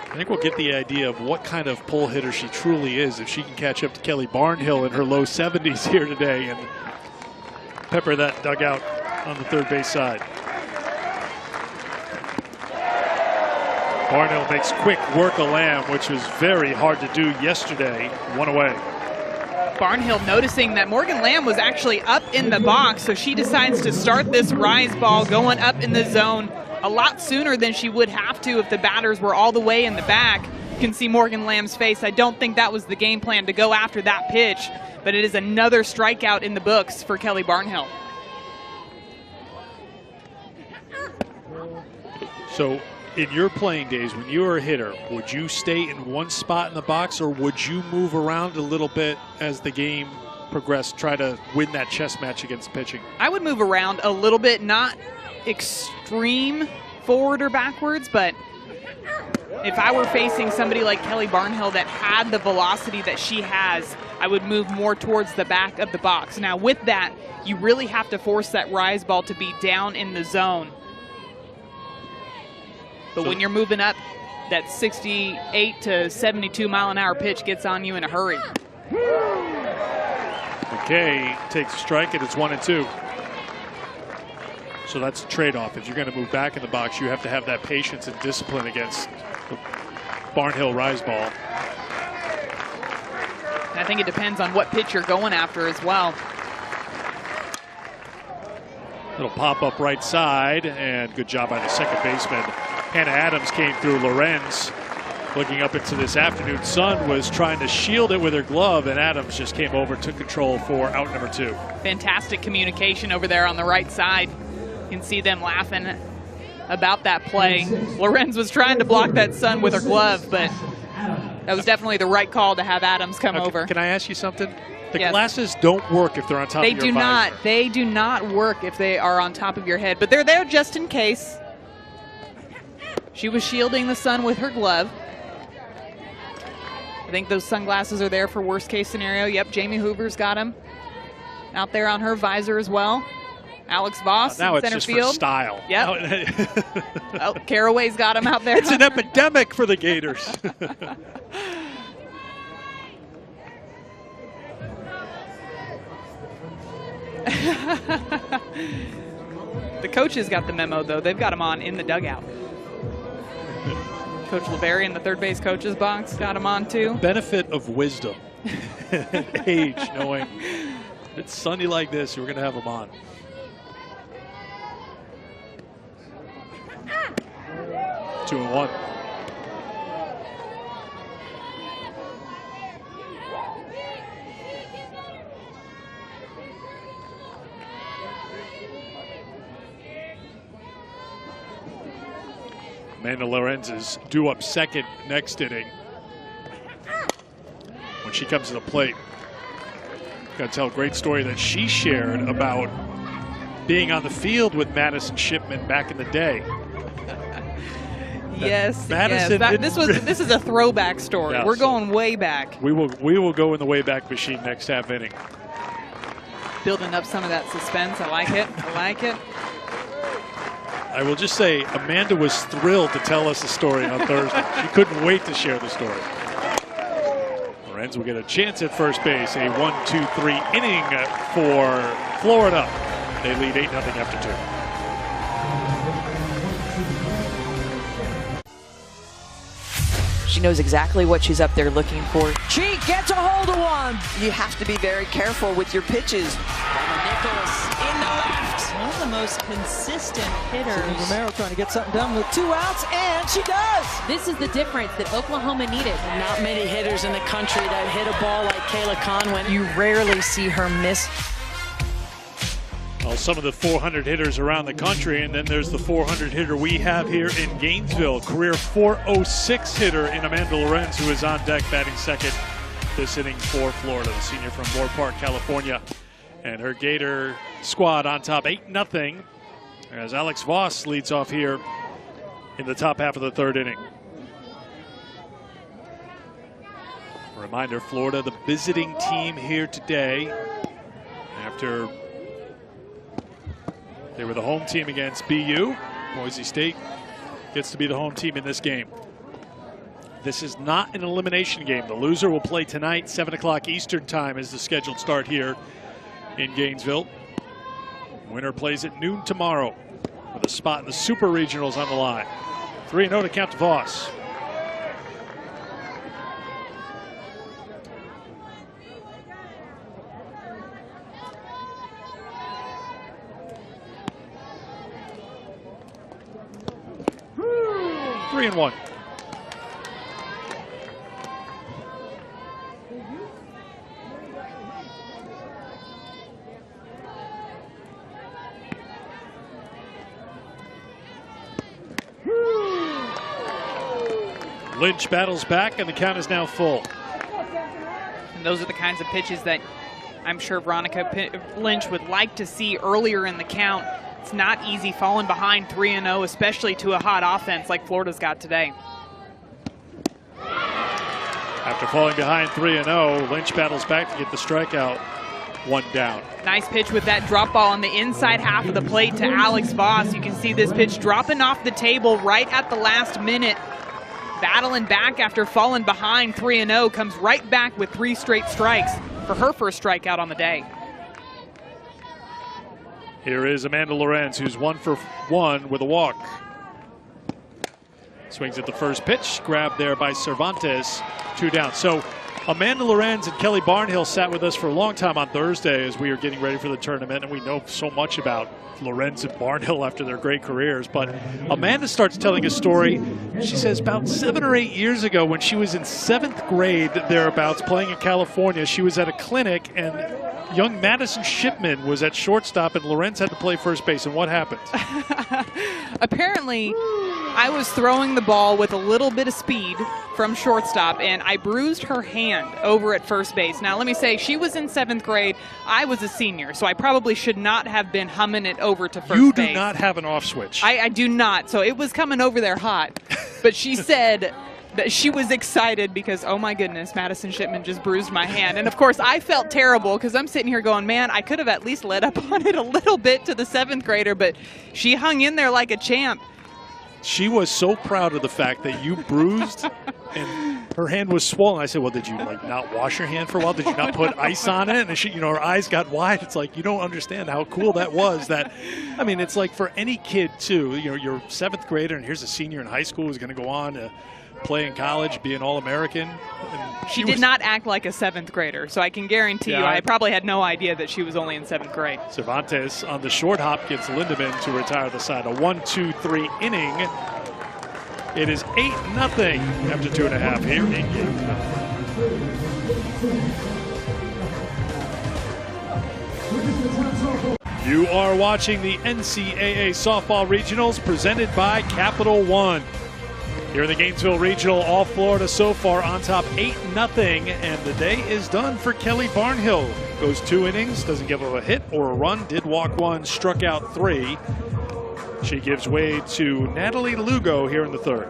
I think we'll get the idea of what kind of pull hitter she truly is if she can catch up to Kelly Barnhill in her low 70s here today and pepper that dugout on the third base side. Barnhill makes quick work of Lamb, which was very hard to do yesterday. 1 away. Barnhill noticing that Morgan Lamb was actually up in the box, so she decides to start this rise ball going up in the zone a lot sooner than she would have to if the batters were all the way in the back. You can see Morgan Lamb's face. I don't think that was the game plan to go after that pitch, but it is another strikeout in the books for Kelly Barnhill. So in your playing days, when you were a hitter, would you stay in one spot in the box, or would you move around a little bit as the game progressed, try to win that chess match against pitching? I would move around a little bit, not extreme forward or backwards, but if I were facing somebody like Kelly Barnhill that had the velocity that she has, I would move more towards the back of the box. Now with that, you really have to force that rise ball to be down in the zone. But when you're moving up, that 68 to 72 mile an hour pitch gets on you in a hurry. McKay takes a strike, and it's 1-2. So that's a trade-off. If you're going to move back in the box, you have to have that patience and discipline against the Barnhill rise ball. I think it depends on what pitch you're going after as well. Little pop-up right side, and good job by the second baseman. Hannah Adams came through. Lorenz, looking up into this afternoon sun, was trying to shield it with her glove, and Adams just came over, took control for out number 2. Fantastic communication over there on the right side. You can see them laughing about that play. Lorenz was trying to block that sun with her glove, but that was definitely the right call to have Adams come over. Can I ask you something? The Yes. glasses don't work if they're on top of your visor. They do not. They do not work if they are on top of your head, but they're there just in case. She was shielding the sun with her glove. I think those sunglasses are there for worst case scenario. Yep, Jamie Hoover's got them out there on her visor as well. Alex Voss now in it's center just field. for style. Yep. Oh, Caraway's got him out there. It's an epidemic for the Gators. The coaches got the memo, though. They've got him on in the dugout. Coach LeVary in the third base coach's box got him on, too. Benefit of wisdom and age, knowing it's sunny like this, we're going to have them on. Two and one. Amanda Lorenz is due up second next inning. When she comes to the plate, got to tell a great story that she shared about being on the field with Madison Shipman back in the day. Yes, Madison yes. This is a throwback story. Yeah, We're going way back. We will go in the Wayback Machine next half inning. Building up some of that suspense. I like it. I like it. I will just say, Amanda was thrilled to tell us the story on Thursday. She couldn't wait to share the story. Lorenz will get a chance at first base. A 1-2-3 inning for Florida. They lead 8-0 after 2. She knows exactly what she's up there looking for. She gets a hold of one. You have to be very careful with your pitches. Nicholas in the left. One of the most consistent hitters. Romero trying to get something done with 2 outs, and she does. This is the difference that Oklahoma needed. Not many hitters in the country that hit a ball like Kayla Conwin. You rarely see her miss. Well, some of the 400 hitters around the country, and then there's the 400 hitter we have here in Gainesville. Career .406 hitter in Amanda Lorenz, who is on deck batting second this inning for Florida, the senior from Moore Park, California. And her Gator squad on top 8-0 as Alex Voss leads off here in the top half of the third inning. A reminder, Florida, the visiting team here today after they were the home team against BU. Boise State gets to be the home team in this game. This is not an elimination game. The loser will play tonight. 7 o'clock Eastern time is the scheduled start here in Gainesville. Winner plays at noon tomorrow with a spot in the Super Regionals on the line. 3-0 to count to Voss. Three and one. Lynch battles back, and the count is now full. And those are the kinds of pitches that I'm sure Veronica Lynch would like to see earlier in the count. It's not easy falling behind 3-0, especially to a hot offense like Florida's got today. After falling behind 3-0, Lynch battles back to get the strikeout, 1 down. Nice pitch with that drop ball on the inside half of the plate to Alex Voss. You can see this pitch dropping off the table right at the last minute. Battling back after falling behind 3-0, comes right back with 3 straight strikes for her first strikeout on the day. Here is Amanda Lorenz, who's 1 for 1 with a walk. Swings at the first pitch, grabbed there by Cervantes, 2 down. So Amanda Lorenz and Kelly Barnhill sat with us for a long time on Thursday as we were getting ready for the tournament, and we know so much about Lorenz and Barnhill after their great careers. But Amanda starts telling a story. She says about 7 or 8 years ago when she was in 7th grade thereabouts playing in California, she was at a clinic and young Madison Shipman was at shortstop and Lorenz had to play first base. And what happened? Apparently, I was throwing the ball with a little bit of speed from shortstop, and I bruised her hand over at first base. Now, let me say, she was in 7th grade. I was a senior, so I probably should not have been humming it over to first base. You do not have an off switch. I do not, so it was coming over there hot. But she said that she was excited because, oh my goodness, Madison Shipman just bruised my hand. And of course, I felt terrible because I'm sitting here going, man, I could have at least let up on it a little bit to the 7th grader, but she hung in there like a champ. She was so proud of the fact that you bruised and her hand was swollen. I said, well, did you like not wash your hand for a while? Did you not put ice on it? And she, you know, her eyes got wide. It's like, you don't understand how cool that was. That, I mean, it's like for any kid too, you know, you're 7th grader and here's a senior in high school who's going to go on to play in college, be an All-American. She did not act like a 7th grader, so I can guarantee you I probably had no idea that she was only in 7th grade. Cervantes on the short hop gets Lindemann to retire the side. A 1-2-3 inning. It is 8-0 after 2.5 here in game 9. You are watching the NCAA Softball Regionals presented by Capital One. Here in the Gainesville Regional, all Florida so far on top 8-0, and the day is done for Kelly Barnhill. Goes 2 innings, doesn't give up a hit or a run, did walk 1, struck out 3. She gives way to Natalie Lugo here in the 3rd.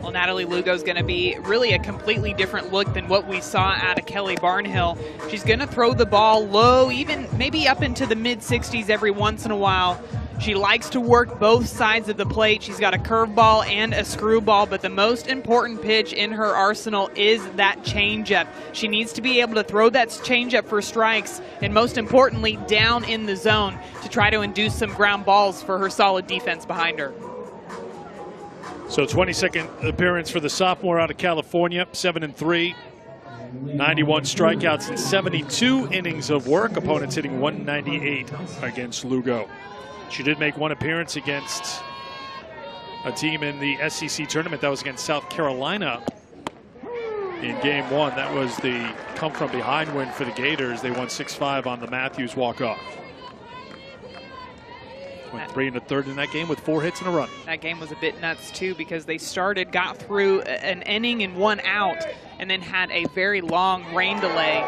Well, Natalie Lugo is going to be really a completely different look than what we saw out of Kelly Barnhill. She's going to throw the ball low, even maybe up into the mid-60s every once in a while. She likes to work both sides of the plate. She's got a curveball and a screwball, but the most important pitch in her arsenal is that changeup. She needs to be able to throw that changeup for strikes, and most importantly, down in the zone to try to induce some ground balls for her solid defense behind her. So 22nd appearance for the sophomore out of California, 7-3. 91 strikeouts and 72 innings of work. Opponents hitting 198 against Lugo. She did make 1 appearance against a team in the SEC tournament. That was against South Carolina in game 1. That was the come-from-behind win for the Gators. They won 6-5 on the Matthews walk-off. Went 3 1/3 in that game with 4 hits and a run. That game was a bit nuts, too, because they got through an inning and 1 out, and then had a very long rain delay.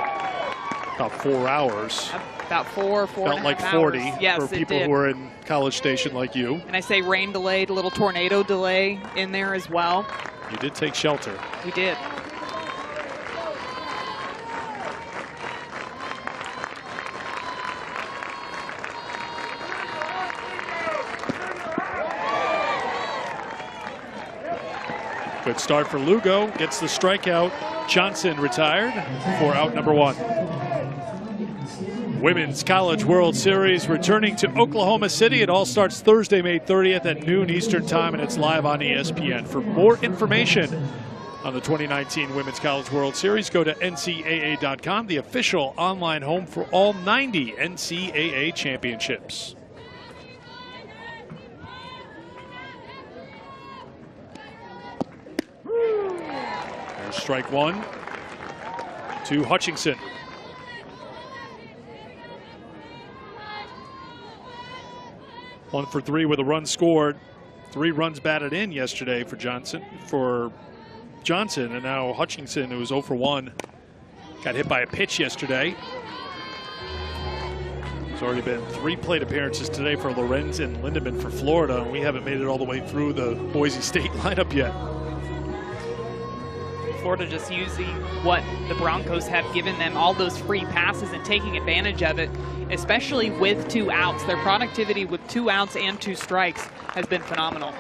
About 4 hours. About 4 Felt like 40 yes, for people who are in College Station like you. And I say rain delayed, a little tornado delay in there as well. You did take shelter. We did. Good start for Lugo. Gets the strikeout. Johnson retired for out number 1. Women's College World Series returning to Oklahoma City. It all starts Thursday, May 30th at noon Eastern Time, and it's live on ESPN. For more information on the 2019 Women's College World Series, go to NCAA.com, the official online home for all 90 NCAA championships. There's strike 1 to Hutchinson. One for 3 with a run scored. 3 runs batted in yesterday for Johnson, and now Hutchinson, who was 0 for 1, got hit by a pitch yesterday. There's already been 3 plate appearances today for Lorenz and Lindemann for Florida, and we haven't made it all the way through the Boise State lineup yet. Florida just using what the Broncos have given them, all those free passes, and taking advantage of it, especially with 2 outs. Their productivity with 2 outs and 2 strikes has been phenomenal.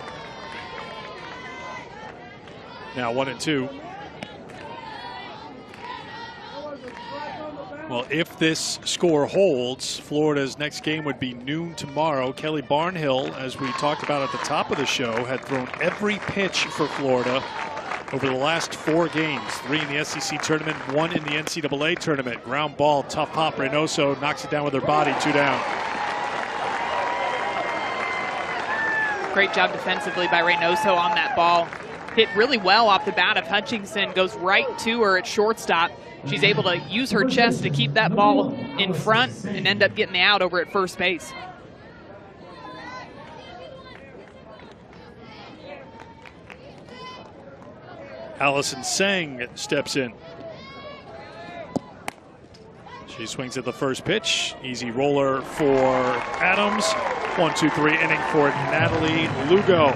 Now 1-2. Well, if this score holds, Florida's next game would be noon tomorrow. Kelly Barnhill, as we talked about at the top of the show, had thrown every pitch for Florida over the last 4 games. 3 in the SEC tournament, 1 in the NCAA tournament. Ground ball, tough pop. Reynoso knocks it down with her body, 2 down. Great job defensively by Reynoso on that ball. Hit really well off the bat of Hutchinson, goes right to her at shortstop. She's able to use her chest to keep that ball in front and end up getting the out over at first base. Allison Sang steps in. She swings at the first pitch. Easy roller for Adams. 1-2-3 inning for Natalie Lugo.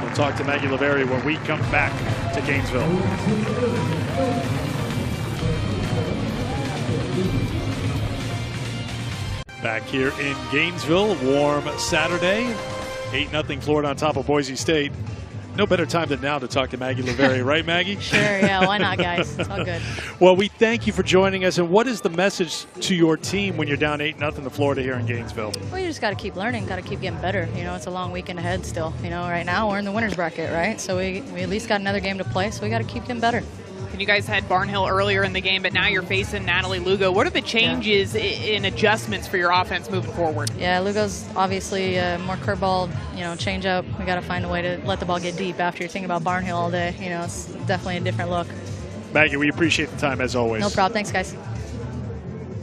We'll talk to Maggie Lavery when we come back to Gainesville. Back here in Gainesville, warm Saturday. 8-0 Florida on top of Boise State. No better time than now to talk to Maggie Lavery, right, Maggie? Sure, yeah, why not, guys? It's all good. Well, we thank you for joining us. And what is the message to your team when you're down 8-0 to Florida here in Gainesville? Well, you just got to keep learning, got to keep getting better. You know, it's a long weekend ahead still. You know, right now we're in the winner's bracket, right? So we at least got another game to play, so we got to keep getting better. And you guys had Barnhill earlier in the game, but now you're facing Natalie Lugo. What are the changes in adjustments for your offense moving forward? Yeah, Lugo's obviously more curveball, you know, change up. We got to find a way to let the ball get deep after you're thinking about Barnhill all day. You know, it's definitely a different look. Maggie, we appreciate the time as always. No problem. Thanks, guys.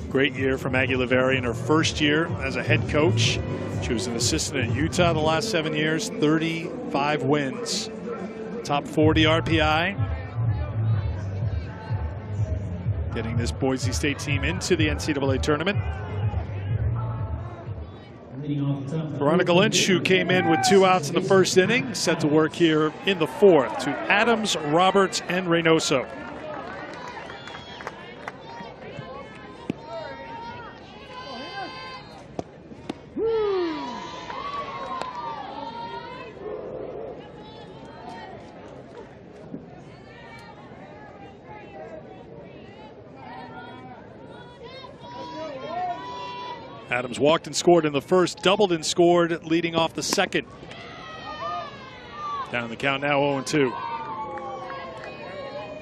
Great year for Maggie Lavery in her first year as a head coach. She was an assistant at Utah the last 7 years, 35 wins, top 40 RPI. Getting this Boise State team into the NCAA tournament. Veronica Lynch, who came in with 2 outs in the first inning, set to work here in the 4th to Adams, Roberts, and Reynoso. Adams walked and scored in the first, doubled and scored, leading off the second. Down the count now, 0-2.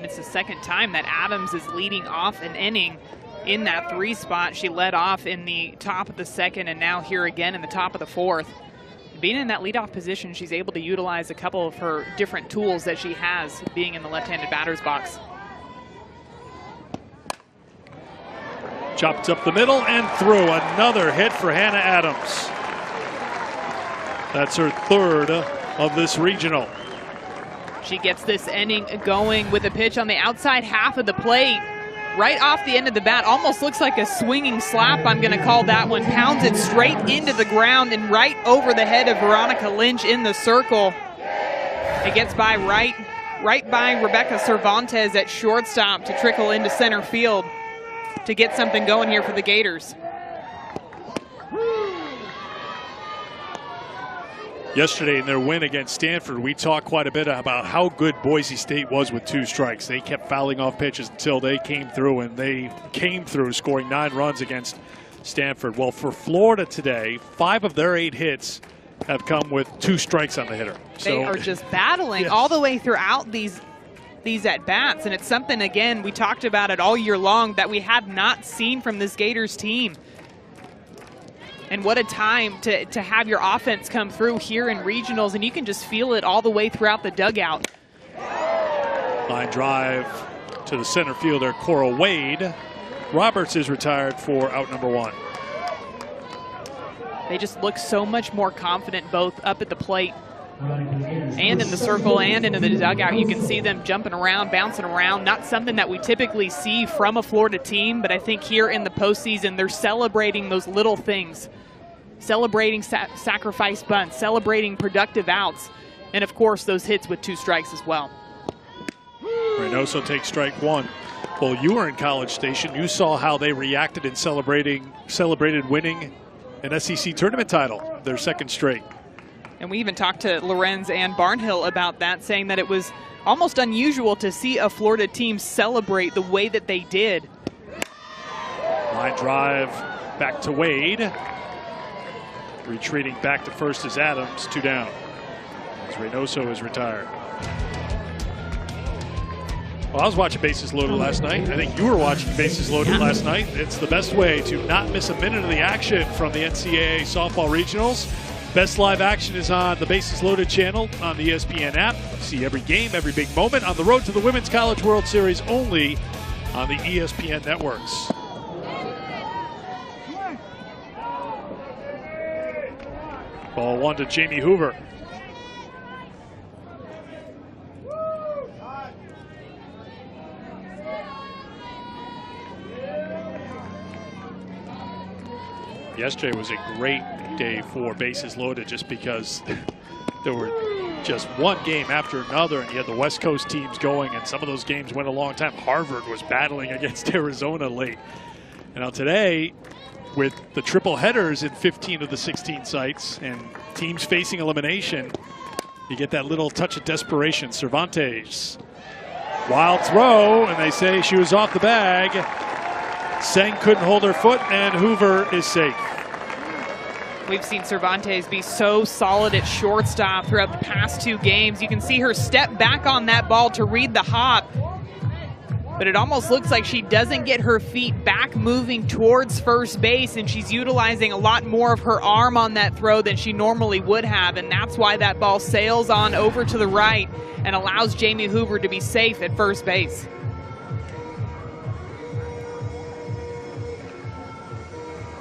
It's the second time that Adams is leading off an inning in that 3 spot. She led off in the top of the second and now here again in the top of the 4th. Being in that leadoff position, she's able to utilize a couple of her different tools that she has being in the left-handed batter's box. Chopped up the middle and through. Another hit for Hannah Adams. That's her 3rd of this regional. She gets this inning going with a pitch on the outside half of the plate. Right off the end of the bat. Almost looks like a swinging slap, I'm going to call that one. Pounds it straight into the ground and right over the head of Veronica Lynch in the circle. It gets by right by Rebecca Cervantes at shortstop to trickle into center field to get something going here for the Gators. Yesterday in their win against Stanford, we talked quite a bit about how good Boise State was with 2 strikes. They kept fouling off pitches until they came through, and they came through scoring 9 runs against Stanford. Well, for Florida today, 5 of their 8 hits have come with 2 strikes on the hitter. They are just battling all the way throughout these at-bats, and it's something, again, we talked about it all year long that we have not seen from this Gators team. And what a time to have your offense come through here in regionals, and you can just feel it all the way throughout the dugout. Line drive to the center fielder, Cora Wade. Roberts is retired for out number 1. They just look so much more confident both up at the plate and in the circle and into the dugout. You can see them jumping around, bouncing around. Not something that we typically see from a Florida team, but I think here in the postseason, they're celebrating those little things. Celebrating sacrifice bunts, celebrating productive outs, and of course those hits with 2 strikes as well. Reynoso takes strike 1. Well, you were in College Station. You saw how they reacted in celebrated winning an SEC tournament title, their 2nd straight. And we even talked to Lorenz and Barnhill about that, saying that it was almost unusual to see a Florida team celebrate the way that they did. Line drive back to Wade. Retreating back to first is Adams, 2 down. As Reynoso is retired. Well, I was watching Bases Loaded last night. I think you were watching Bases Loaded last night. It's the best way to not miss a minute of the action from the NCAA softball regionals. Best live action is on the Bases Loaded channel on the ESPN app. See every game, every big moment on the road to the Women's College World Series only on the ESPN networks. Ball 1 to Jamie Hoover. Yesterday was a great day for Bases Loaded just because there were just one game after another, and you had the West Coast teams going, and some of those games went a long time. Harvard was battling against Arizona late. And now today, with the triple headers in 15 of the 16 sites and teams facing elimination, you get that little touch of desperation. Cervantes, wild throw, and they say she was off the bag. Seng couldn't hold her foot, and Hoover is safe. We've seen Cervantes be so solid at shortstop throughout the past 2 games. You can see her step back on that ball to read the hop, but it almost looks like she doesn't get her feet back moving towards first base, and she's utilizing a lot more of her arm on that throw than she normally would have, and that's why that ball sails on over to the right and allows Jamie Hoover to be safe at first base.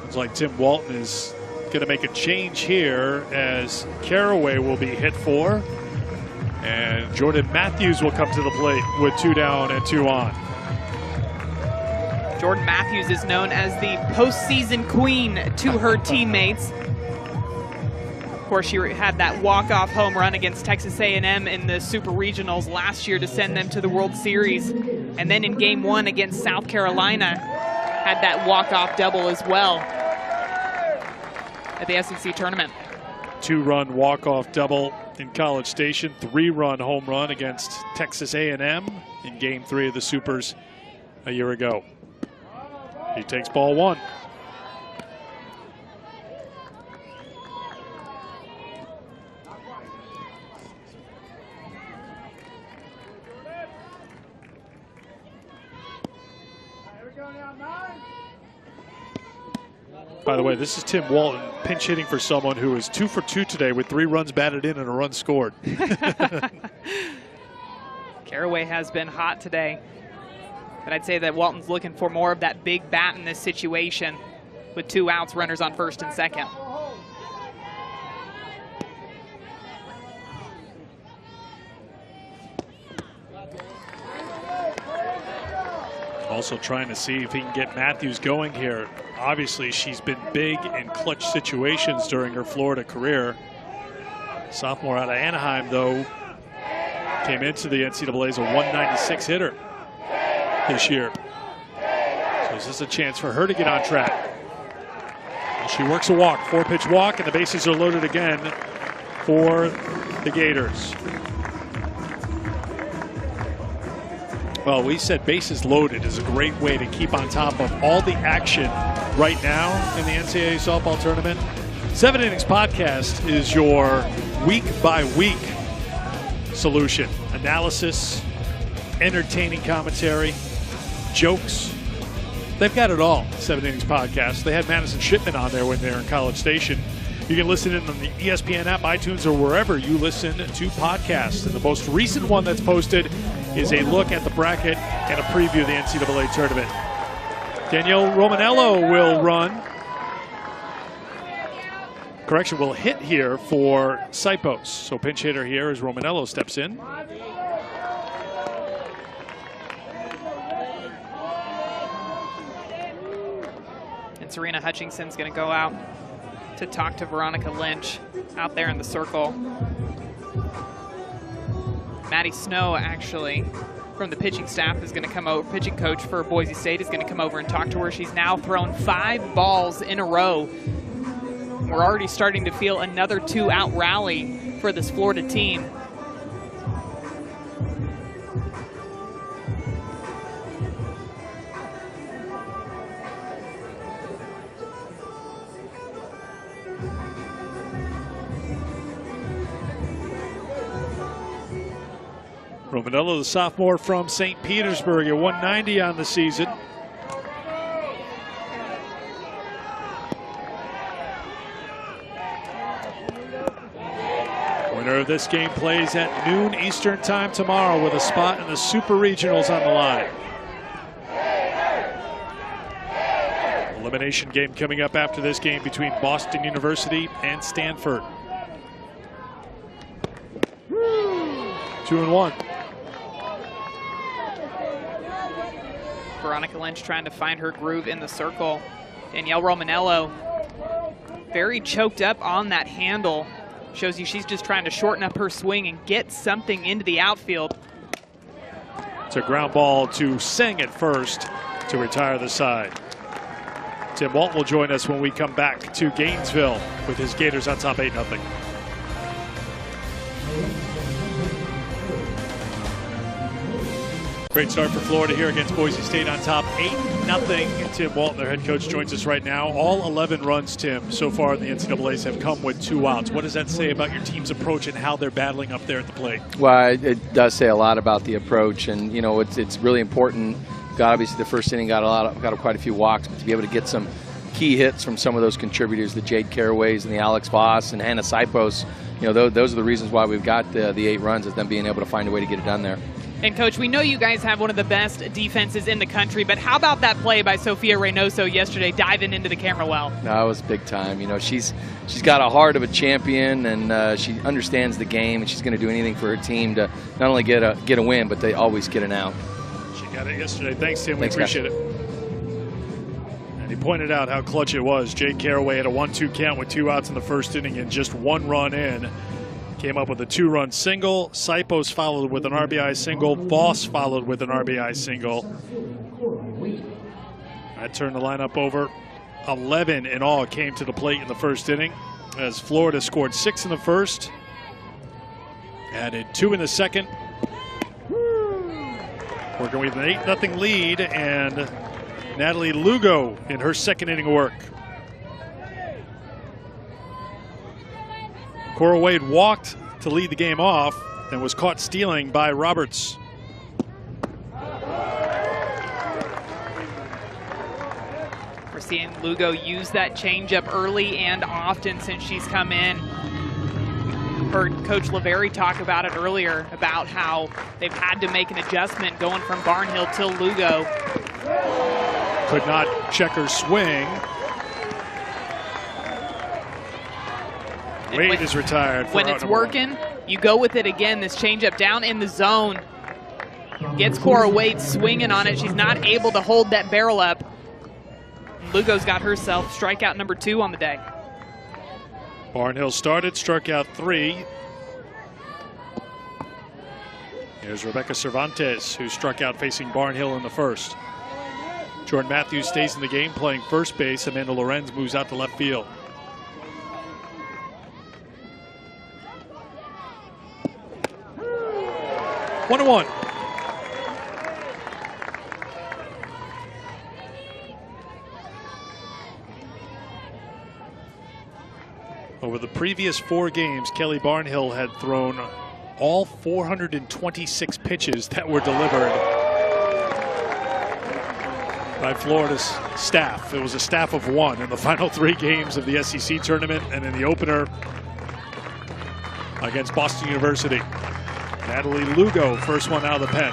Looks like Tim Walton is going to make a change here as Caraway will be hit for, and Jordan Matthews will come to the plate with 2 down and 2 on. Jordan Matthews is known as the postseason queen to her teammates. Of course, she had that walk-off home run against Texas A&M in the Super Regionals last year to send them to the World Series, and then in Game 1 against South Carolina had that walk-off double as well at the SEC tournament. 2-run walk-off double in College Station, 3-run home run against Texas A&M in Game 3 of the Supers a year ago. He takes ball 1. By the way, this is Tim Walton pinch hitting for someone who is 2 for 2 today with 3 runs batted in and a run scored. Caraway has been hot today, but I'd say that Walton's looking for more of that big bat in this situation with 2 outs, runners on first and second. Also trying to see if he can get Matthews going here. Obviously, she's been big in clutch situations during her Florida career. Sophomore out of Anaheim, though, came into the NCAA as a 196 hitter this year. So is this a chance for her to get on track? Well, she works a walk, 4-pitch walk, and the bases are loaded again for the Gators. Well, we said bases loaded is a great way to keep on top of all the action right now in the NCAA softball tournament. 7 Innings Podcast is your week-by-week solution. Analysis, entertaining commentary, jokes. They've got it all, 7 Innings Podcast. They had Madison Shipman on there when they were in College Station. You can listen in on the ESPN app, iTunes, or wherever you listen to podcasts. And the most recent one that's posted is a look at the bracket and a preview of the NCAA tournament. Danielle Romanello will run. Correction, will hit here for Sipos. So pinch hitter here as Romanello steps in. And Serena Hutchinson's going to go out to talk to Veronica Lynch out there in the circle. Maddie Snow, actually, from the pitching staff, is going to come over. Pitching coach for Boise State is going to come over and talk to her. She's now thrown 5 balls in a row. We're already starting to feel another 2-out rally for this Florida team. Romanello, the sophomore from St. Petersburg, at 190 on the season. Winner of this game plays at noon Eastern time tomorrow with a spot in the Super Regionals on the line. Elimination game coming up after this game between Boston University and Stanford. 2-1. Veronica Lynch trying to find her groove in the circle. Danielle Romanello very choked up on that handle. Shows you she's just trying to shorten up her swing and get something into the outfield. It's a ground ball to Singh at first to retire the side. Tim Walton will join us when we come back to Gainesville with his Gators on top 8-0. Great start for Florida here against Boise State on top 8-0. Tim Walton, their head coach, joins us right now. All 11 runs, Tim, so far in the NCAAs have come with 2 outs. What does that say about your team's approach and how they're battling up there at the plate? Well, it does say a lot about the approach, and you know it's really important. Obviously, the first inning got quite a few walks, but to be able to get some key hits from some of those contributors, the Jade Caraways and the Alex Voss and Hannah Sipos, you know, those are the reasons why we've got the 8 runs, is them being able to find a way to get it done there. And Coach, we know you guys have one of the best defenses in the country, but how about that play by Sophia Reynoso yesterday, diving into the camera well? No, it was big time. You know, she's got a heart of a champion, and she understands the game, and she's going to do anything for her team to not only get a win, but they always get an out. She got it yesterday. Thanks, Tim. Thanks, we appreciate it. And he pointed out how clutch it was. Jade Caraway had a 1-2 count with 2 outs in the first inning and just 1 run in. Came up with a 2-run single. Sipos followed with an RBI single. Voss followed with an RBI single. I turned the lineup over. 11 in all came to the plate in the first inning, as Florida scored 6 in the first, added 2 in the second. Working with an 8-0 lead, and Natalie Lugo in her second inning of work. Cora Wade walked to lead the game off and was caught stealing by Roberts. We're seeing Lugo use that changeup early and often since she's come in. Heard Coach Lavery talk about it earlier, about how they've had to make an adjustment going from Barnhill till Lugo. Could not check her swing. Wade is retired. When it's working, you go with it again. This changeup down in the zone gets Cora Wade swinging on it. She's not able to hold that barrel up. Lugo's got herself strikeout number 2 on the day. Barnhill started, struck out 3. Here's Rebecca Cervantes, who struck out facing Barnhill in the first. Jordan Matthews stays in the game playing first base. Amanda Lorenz moves out to left field. One and 1. Over the previous 4 games, Kelly Barnhill had thrown all 426 pitches that were delivered by Florida's staff. It was a staff of 1 in the final 3 games of the SEC tournament, and in the opener against Boston University. Natalie Lugo, first one out of the pen.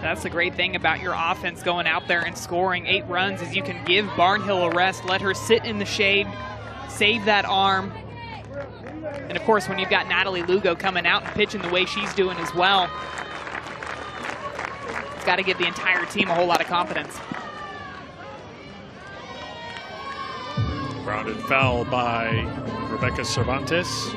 That's the great thing about your offense going out there and scoring 8 runs, is you can give Barnhill a rest, let her sit in the shade, save that arm. And of course, when you've got Natalie Lugo coming out and pitching the way she's doing as well, it's got to give the entire team a whole lot of confidence. Grounded foul by Rebecca Cervantes.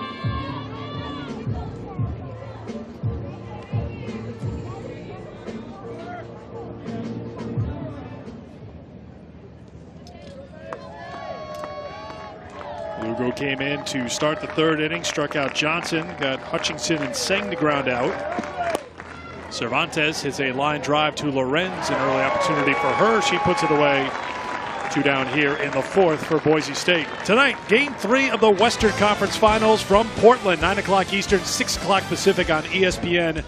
Lugo came in to start the 3rd inning, struck out Johnson, got Hutchinson and Singh to ground out. Cervantes hits a line drive to Lorenz, an early opportunity for her. She puts it away Two down here in the fourth for Boise State. Tonight, Game 3 of the Western Conference Finals from Portland, 9 o'clock Eastern, 6 o'clock Pacific on ESPN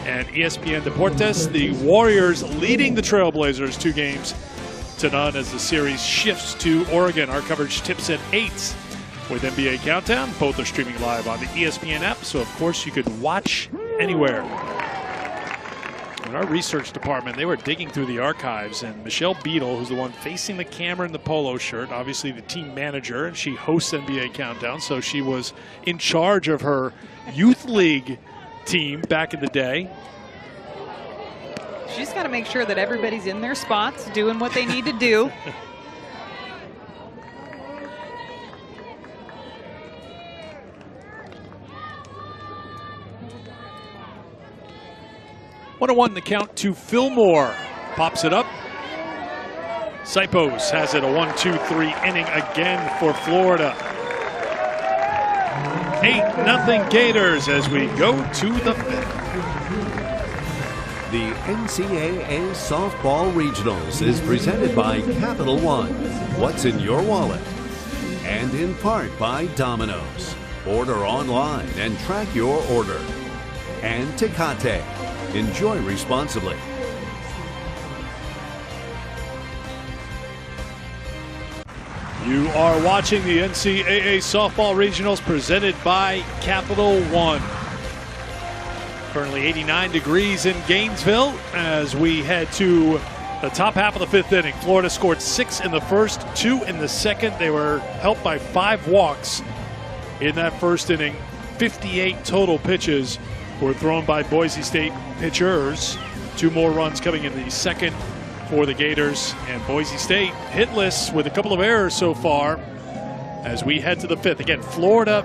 and ESPN Deportes. The Warriors leading the Trailblazers 2 games to none as the series shifts to Oregon. Our coverage tips at 8 with NBA Countdown. Both are streaming live on the ESPN app, so of course you could watch anywhere. In our research department, they were digging through the archives, and Michelle Beadle, who's the one facing the camera in the polo shirt, obviously the team manager, and she hosts NBA Countdown, so she was in charge of her youth league team back in the day. She's got to make sure that everybody's in their spots, doing what they need to do. One on one the count to Fillmore. Pops it up. Sipos has it, a 1-2-3 inning again for Florida. 8-0 Gators as we go to the 5th. The NCAA Softball Regionals is presented by Capital One. What's in your wallet? And in part by Domino's. Order online and track your order. And Tecate. Enjoy responsibly. You are watching the NCAA Softball Regionals presented by Capital One. Currently 89 degrees in Gainesville as we head to the top half of the 5th inning. Florida scored 6 in the first, 2 in the second. They were helped by 5 walks in that first inning. 58 total pitches were thrown by Boise State pitchers. 2 more runs coming in the second for the Gators. And Boise State hitless with a couple of errors so far as we head to the 5th. Again, Florida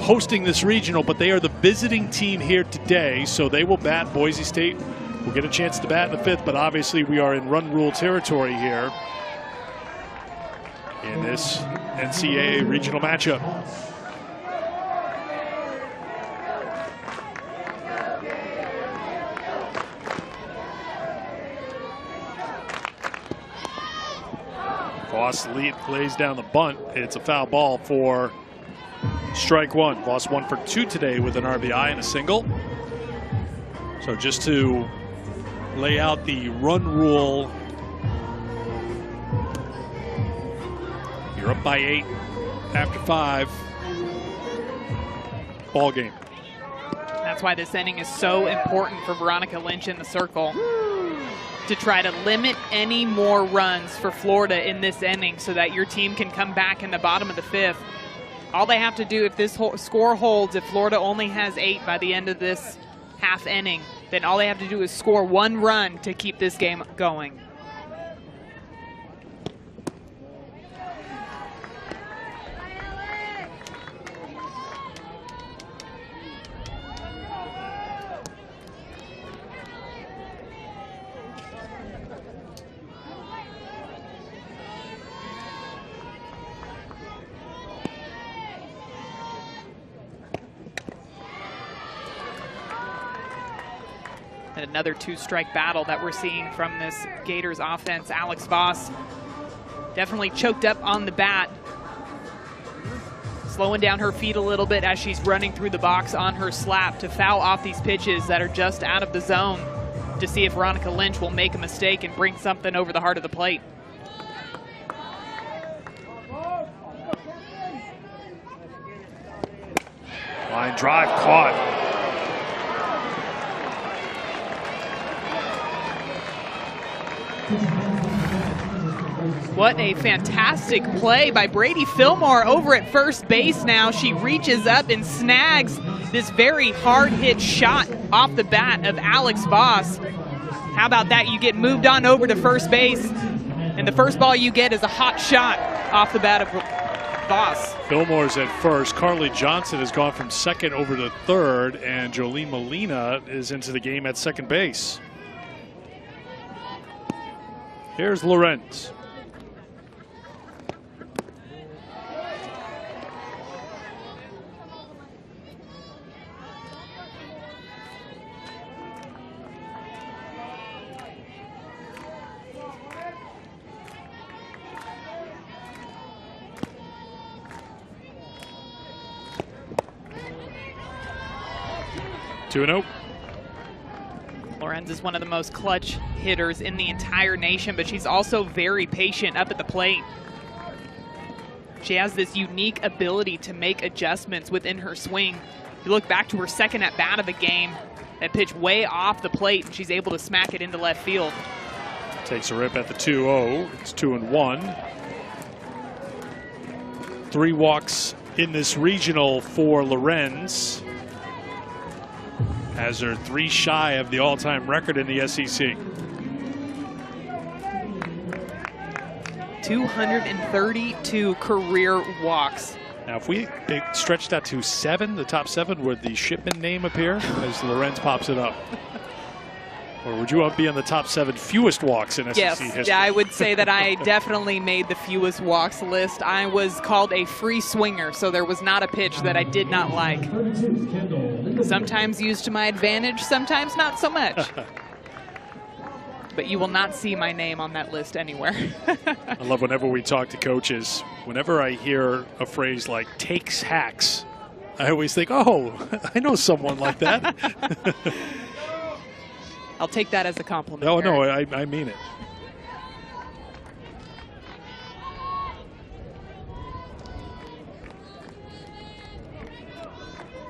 hosting this regional, but they are the visiting team here today, so they will bat. Boise State will get a chance to bat in the 5th, but obviously we are in run rule territory here in this NCAA regional matchup. Voss lays down the bunt. It's a foul ball for strike 1. Voss 1 for 2 today with an RBI and a single. So just to lay out the run rule, you're up by 8 after 5. Ball game. That's why this inning is so important for Veronica Lynch in the circle, to try to limit any more runs for Florida in this inning so that your team can come back in the bottom of the 5th. All they have to do, if this score holds, if Florida only has 8 by the end of this half inning, then all they have to do is score 1 run to keep this game going. And another 2-strike battle that we're seeing from this Gators offense. Alex Voss definitely choked up on the bat, slowing down her feet a little bit as she's running through the box on her slap to foul off these pitches that are just out of the zone, to see if Veronica Lynch will make a mistake and bring something over the heart of the plate. Line drive caught. What a fantastic play by Brady Fillmore over at first base now. She reaches up and snags this very hard hit shot off the bat of Alex Voss. How about that? You get moved on over to first base, and the first ball you get is a hot shot off the bat of Voss. Fillmore's at first. Carly Johnson has gone from second over to third, and Jolene Molina is into the game at second base. Here's Lorenz. 2-0. Lorenz is one of the most clutch hitters in the entire nation, but she's also very patient up at the plate. She has this unique ability to make adjustments within her swing. You look back to her second at bat of the game, that pitch way off the plate, and she's able to smack it into left field. Takes a rip at the 2-0. It's 2-1. 3 walks in this regional for Lorenz. Has her 3 shy of the all-time record in the SEC. 232 career walks. Now, if we stretched that to 7, the top 7, would the Shipman name appear as Lorenz pops it up? Or would you be on the top 7 fewest walks in SEC history? Yeah, I would say that I definitely made the fewest walks list. I was called a free swinger, so there was not a pitch that I did not like. Sometimes used to my advantage, sometimes not so much. But you will not see my name on that list anywhere. I love whenever we talk to coaches, whenever I hear a phrase like takes hacks, I always think, oh, I know someone like that. I'll take that as a compliment. No, no, I mean it.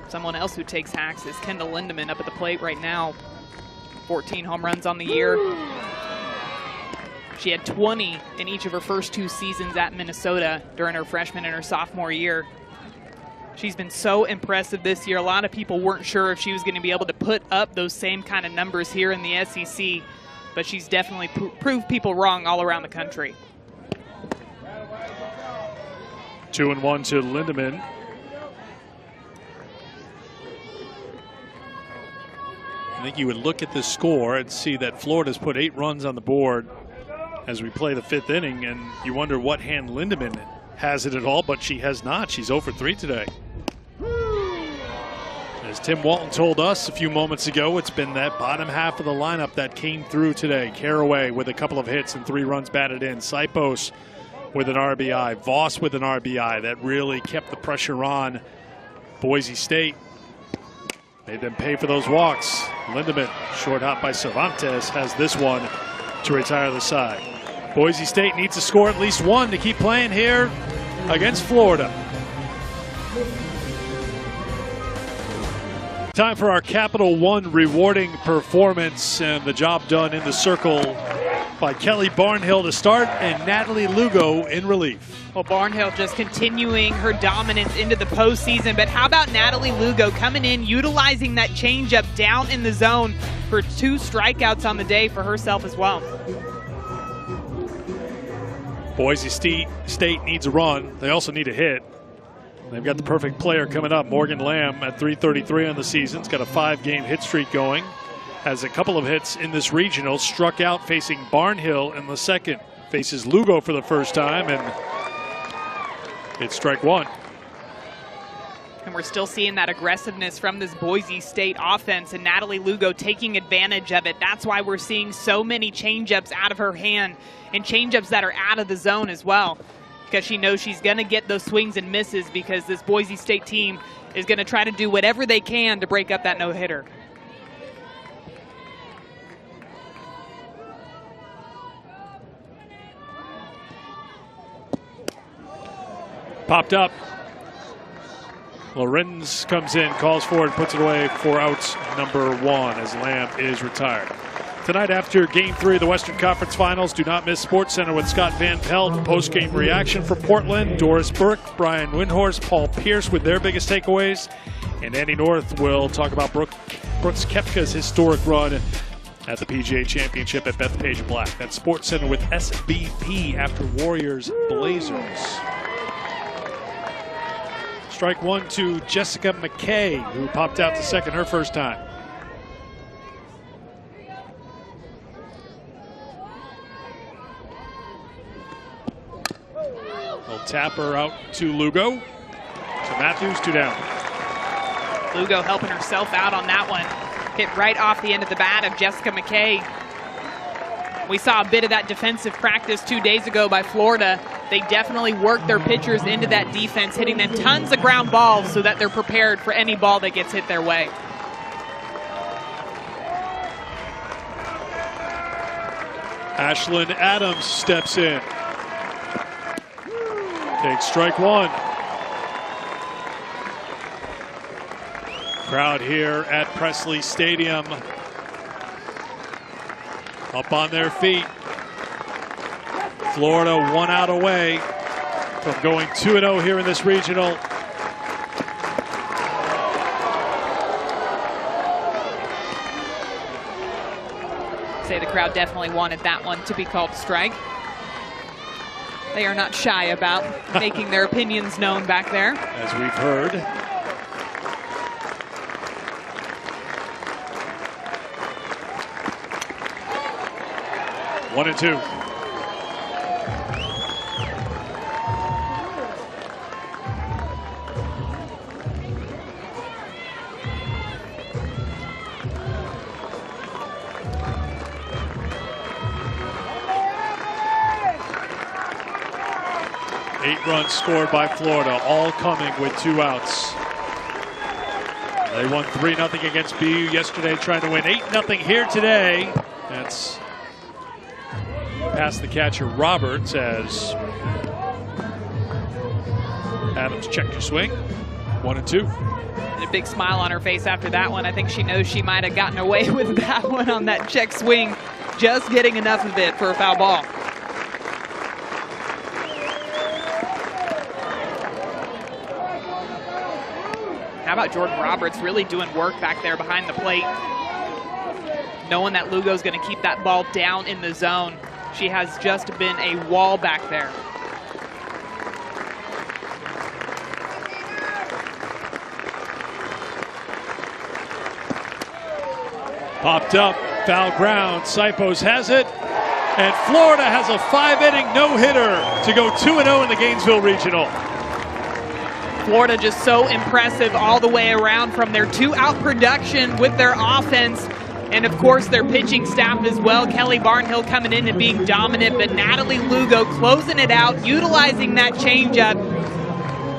Someone else who takes hacks is Kendall Lindemann up at the plate right now. 14 home runs on the year. She had 20 in each of her first 2 seasons at Minnesota during her freshman and her sophomore year. She's been so impressive this year. A lot of people weren't sure if she was going to be able to put up those same kind of numbers here in the SEC, but she's definitely proved people wrong all around the country. 2-1 to Lindemann. I think you would look at the score and see that Florida's put 8 runs on the board as we play the 5th inning, and you wonder what hand Lindemann has it at all, but she has not. She's 0 for 3 today. As Tim Walton told us a few moments ago, it's been that bottom half of the lineup that came through today. Caraway with a couple of hits and 3 runs batted in. Sipos with an RBI. Voss with an RBI. That really kept the pressure on Boise State. Made them pay for those walks. Lindemann, short hop by Cervantes, has this one to retire the side. Boise State needs to score at least 1 to keep playing here against Florida. Time for our Capital One rewarding performance, and the job done in the circle by Kelly Barnhill to start and Natalie Lugo in relief. Well, Barnhill just continuing her dominance into the postseason, but how about Natalie Lugo coming in, utilizing that changeup down in the zone for 2 strikeouts on the day for herself as well. Boise State needs a run. They also need a hit. They've got the perfect player coming up. Morgan Lamb at .333 on the season. He's got a 5-game hit streak going. Has a couple of hits in this regional. Struck out facing Barnhill in the second. Faces Lugo for the first time, and it's strike 1. And we're still seeing that aggressiveness from this Boise State offense, and Natalie Lugo taking advantage of it. That's why we're seeing so many changeups out of her hand, and changeups that are out of the zone as well, because she knows she's going to get those swings and misses, because this Boise State team is going to try to do whatever they can to break up that no-hitter. Popped up. Lorenz comes in, calls for it, puts it away for outs number 1 as Lamb is retired. Tonight after Game 3 of the Western Conference Finals, do not miss SportsCenter with Scott Van Pelt. Post-game reaction for Portland. Doris Burke, Brian Windhorst, Paul Pierce with their biggest takeaways. And Andy North will talk about Brooks Koepka's historic run at the PGA Championship at Bethpage Black. That's SportsCenter with SBP after Warriors Blazers. Strike 1 to Jessica McKay, who popped out to second her first time. Little tapper out to Lugo. To Matthews, 2 down. Lugo helping herself out on that one. Hit right off the end of the bat of Jessica McKay. We saw a bit of that defensive practice 2 days ago by Florida. They definitely work their pitchers into that defense, hitting them tons of ground balls so that they're prepared for any ball that gets hit their way. Ashlyn Adams steps in. Takes strike one. Crowd here at Pressly Stadium up on their feet. Florida 1 out away from going 2-0 here in this regional. Say the crowd definitely wanted that one to be called strike. They are not shy about making their opinions known back there. As we've heard. One and two. Eight runs scored by Florida, all coming with 2 outs. They won 3-0 against BU yesterday, trying to win 8-0 here today. That's past the catcher Roberts as Adams checked her swing. 1 and 2. And a big smile on her face after that one. I think she knows she might have gotten away with that one on that check swing, just getting enough of it for a foul ball. How about Jordan Roberts really doing work back there behind the plate, knowing that Lugo's going to keep that ball down in the zone. She has just been a wall back there. Popped up, foul ground. Sipos has it, and Florida has a 5-inning no-hitter to go 2-0 in the Gainesville Regional. Florida just so impressive all the way around, from their 2-out production with their offense, and of course their pitching staff as well. Kelly Barnhill coming in and being dominant, but Natalie Lugo closing it out, utilizing that changeup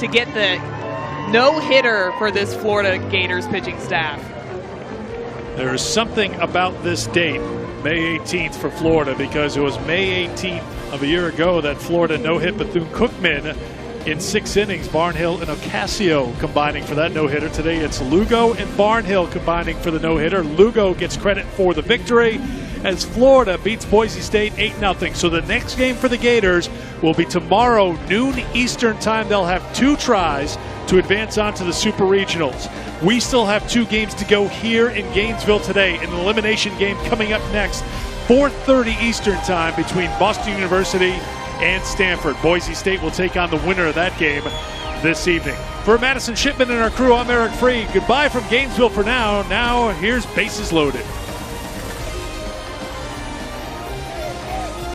to get the no-hitter for this Florida Gators pitching staff. There is something about this date, May 18th for Florida, because it was May 18th of a year ago that Florida no-hit Bethune-Cookman in 6 innings. Barnhill and Ocasio combining for that no-hitter. Today it's Lugo and Barnhill combining for the no-hitter. Lugo gets credit for the victory as Florida beats Boise State 8-0. So the next game for the Gators will be tomorrow, noon Eastern time. They'll have 2 tries to advance on to the Super Regionals. We still have 2 games to go here in Gainesville today. An elimination game coming up next, 4:30 Eastern time between Boston University and Stanford. Boise State will take on the winner of that game this evening. For Madison Shipman and our crew, I'm Eric Free. Goodbye from Gainesville for now. Now here's Bases Loaded.